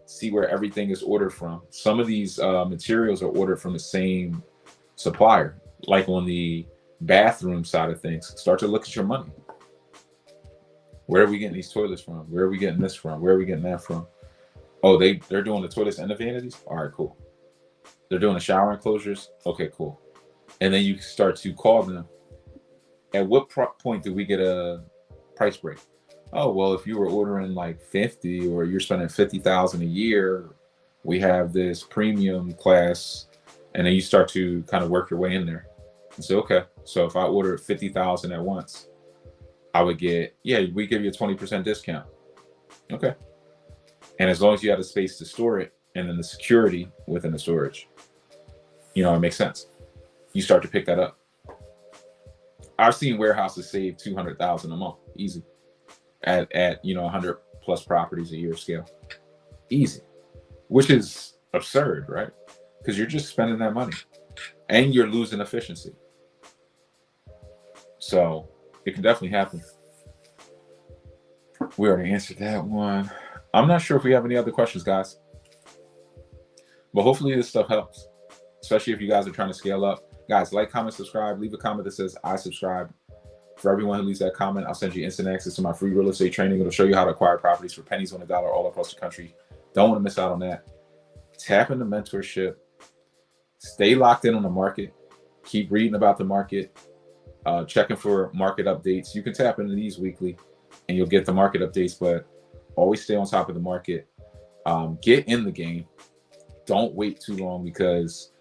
See where everything is ordered from. Some of these materials are ordered from the same supplier. Like on the bathroom side of things, start to look at your money. Where are we getting these toilets from? Where are we getting this from? Where are we getting that from? Oh, they're doing the toilets and the vanities? All right, cool. They're doing the shower enclosures? Okay, cool. And then you start to call them. At what point do we get a price break? oh, well, if you were ordering like 50 or you're spending 50,000 a year, we have this premium class. And then you start to kind of work your way in there and say, okay, so if I ordered 50,000 at once, I would get, yeah, we give you a 20% discount. Okay. And as long as you have the space to store it and then the security within the storage, it makes sense. You start to pick that up. I've seen warehouses save 200,000 a month, easy, at 100 plus properties a year scale, easy, which is absurd, right? Because you're just spending that money, and you're losing efficiency. So it can definitely happen. We already answered that one. I'm not sure if we have any other questions, guys, but hopefully this stuff helps, especially if you guys are trying to scale up. Guys, like, comment, subscribe. Leave a comment that says I subscribe. For everyone who leaves that comment, I'll send you instant access to my free real estate training. It'll show you how to acquire properties for pennies on the dollar all across the country. Don't want to miss out on that. Tap into mentorship. Stay locked in on the market. Keep reading about the market. Checking for market updates. You can tap into these weekly and you'll get the market updates, but always stay on top of the market. Get in the game. Don't wait too long, because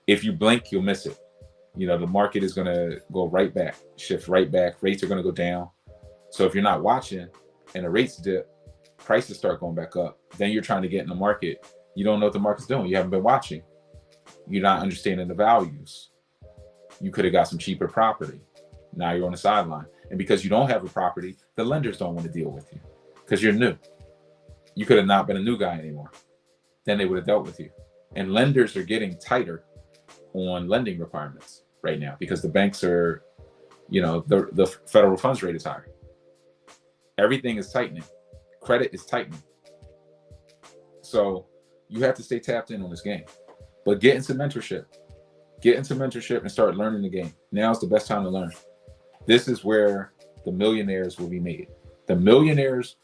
if you blink, you'll miss it. The market is going to go right back, shift right back. Rates are going to go down. So if you're not watching and the rates dip, prices start going back up, then you're trying to get in the market. You don't know what the market's doing. You haven't been watching. You're not understanding the values. You could have got some cheaper property. Now you're on the sideline. And because you don't have a property, the lenders don't want to deal with you because you're new. You could have not been a new guy anymore. Then they would have dealt with you. And lenders are getting tighter on lending requirements right now because the banks are, the federal funds rate is higher. Everything is tightening. Credit is tightening. So you have to stay tapped in on this game. But get into mentorship. Get into mentorship and start learning the game. Now's the best time to learn. This is where the millionaires will be made. The millionaires,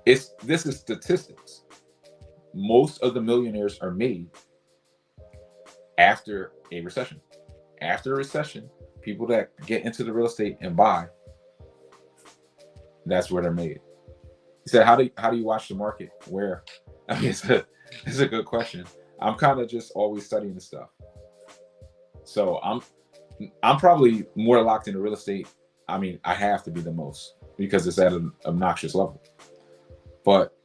this is statistics. Most of the millionaires are made after a recession. After a recession, people that get into the real estate and buy, that's where they're made. He said, how do you watch the market? Where? I mean, it's a good question. I'm kind of just always studying this stuff. So I'm probably more locked into real estate. I mean, I have to be the most because it's at an obnoxious level. But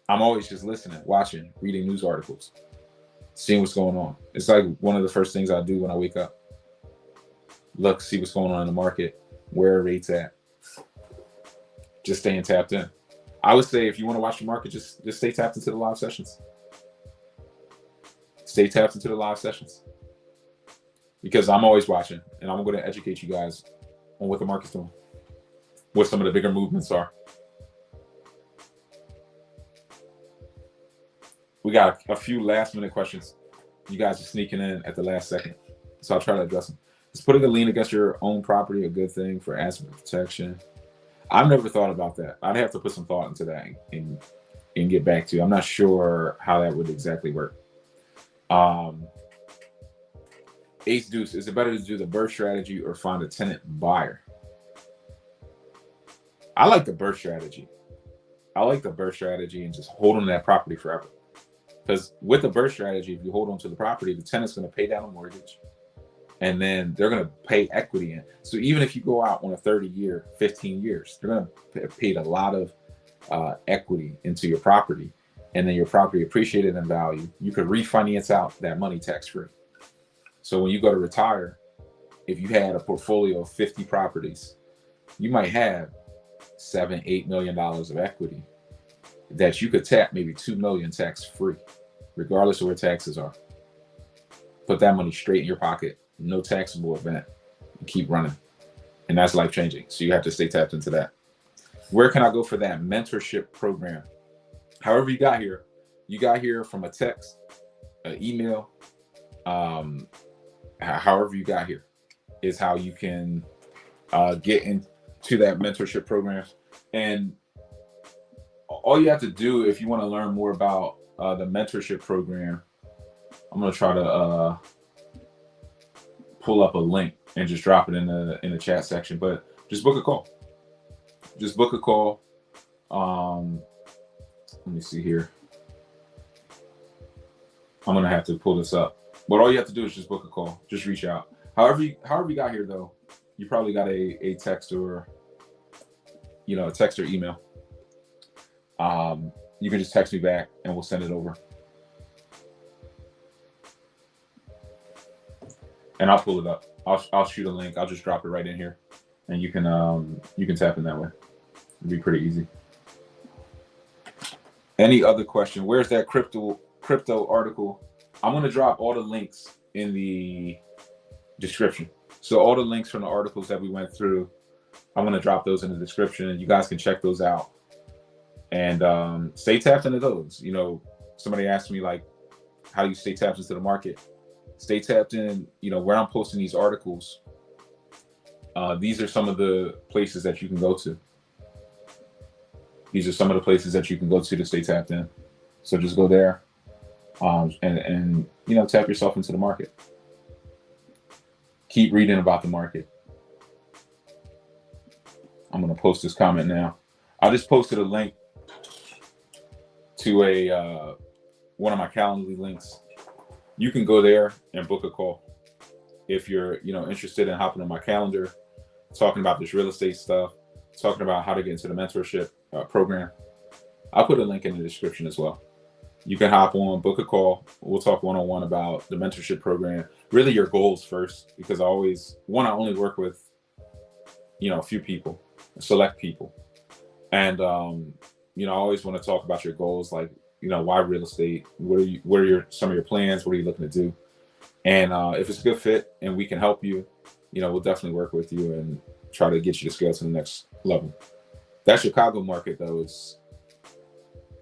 I'm always just listening, watching, reading news articles, seeing what's going on. It's like one of the first things I do when I wake up. Look, see what's going on in the market, where are rates at. Just staying tapped in. I would say if you want to watch the market, just stay tapped into the live sessions. Stay tapped into the live sessions. Because I'm always watching, and I'm going to educate you guys on what the market's doing, what some of the bigger movements are. We got a few last minute questions. You guys are sneaking in at the last second, so I'll try to address them. Is putting a lien against your own property a good thing for asset protection? I've never thought about that. I'd have to put some thought into that and get back to you. I'm not sure how that would exactly work. Ace Deuce, is it better to do the BRRRR strategy or find a tenant buyer? I like the BRRRR strategy. I like the BRRRR strategy and just hold on to that property forever. Because with the BRRRR strategy, if you hold on to the property, the tenant's going to pay down a mortgage. And then they're going to pay equity in. So even if you go out on a 30-year, 15 years, they're going to pay a lot of equity into your property. And then your property appreciated in value. You could refinance out that money tax-free. So when you go to retire, if you had a portfolio of 50 properties, you might have $7-8 million of equity that you could tap maybe $2 million tax-free, regardless of where taxes are. Put that money straight in your pocket, no taxable event, and keep running. And that's life-changing. So you have to stay tapped into that. Where can I go for that mentorship program? However you got here from a text, an email, however you got here is how you can get into that mentorship program. And all you have to do if you want to learn more about the mentorship program, I'm going to try to pull up a link and just drop it in the chat section, but just book a call. Just book a call. Let me see here. I'm gonna have to pull this up. But all you have to do is just book a call. Just reach out. However you got here though, you probably got a text or a text or email. You can just text me back and we'll send it over. And I'll pull it up. I'll shoot a link. I'll just drop it right in here, and you can tap in that way. It'll be pretty easy. Any other question? Where's that crypto article? I'm gonna drop all the links in the description. So all the links from the articles that we went through, I'm gonna drop those in the description, and you guys can check those out. And stay tapped into those. Somebody asked me like, how do you stay tapped into the market? Stay tapped in, where I'm posting these articles. These are some of the places that you can go to. These are some of the places that you can go to stay tapped in. So just go there and tap yourself into the market. Keep reading about the market. I'm going to post this comment now. I just posted a link to one of my Calendly links. You can go there and book a call if you're interested in hopping on my calendar, talking about this real estate stuff, talking about how to get into the mentorship program. I'll put a link in the description as well. You can hop on, book a call. We'll talk one-on-one about the mentorship program. Really your goals first, because I only work with a few people, select people. And I always want to talk about your goals, like why real estate? What are some of your plans? What are you looking to do? And if it's a good fit and we can help you, we'll definitely work with you and try to get you to scale to the next level. That Chicago market though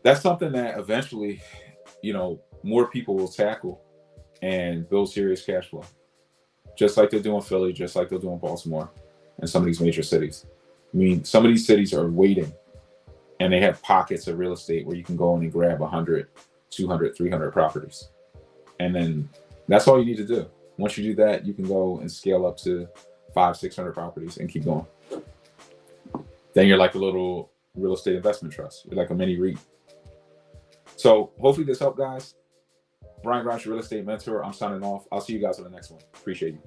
that's something that eventually, more people will tackle and build serious cash flow, just like they're doing Philly, just like they're doing Baltimore and some of these major cities. I mean, some of these cities are waiting. And they have pockets of real estate where you can go in and grab 100, 200, 300 properties. And then that's all you need to do. Once you do that, you can go and scale up to 500, 600 properties and keep going. Then you're like a little real estate investment trust. You're like a mini REIT. So hopefully this helped, guys. Brian Grimes, your real estate mentor. I'm signing off. I'll see you guys on the next one. Appreciate you.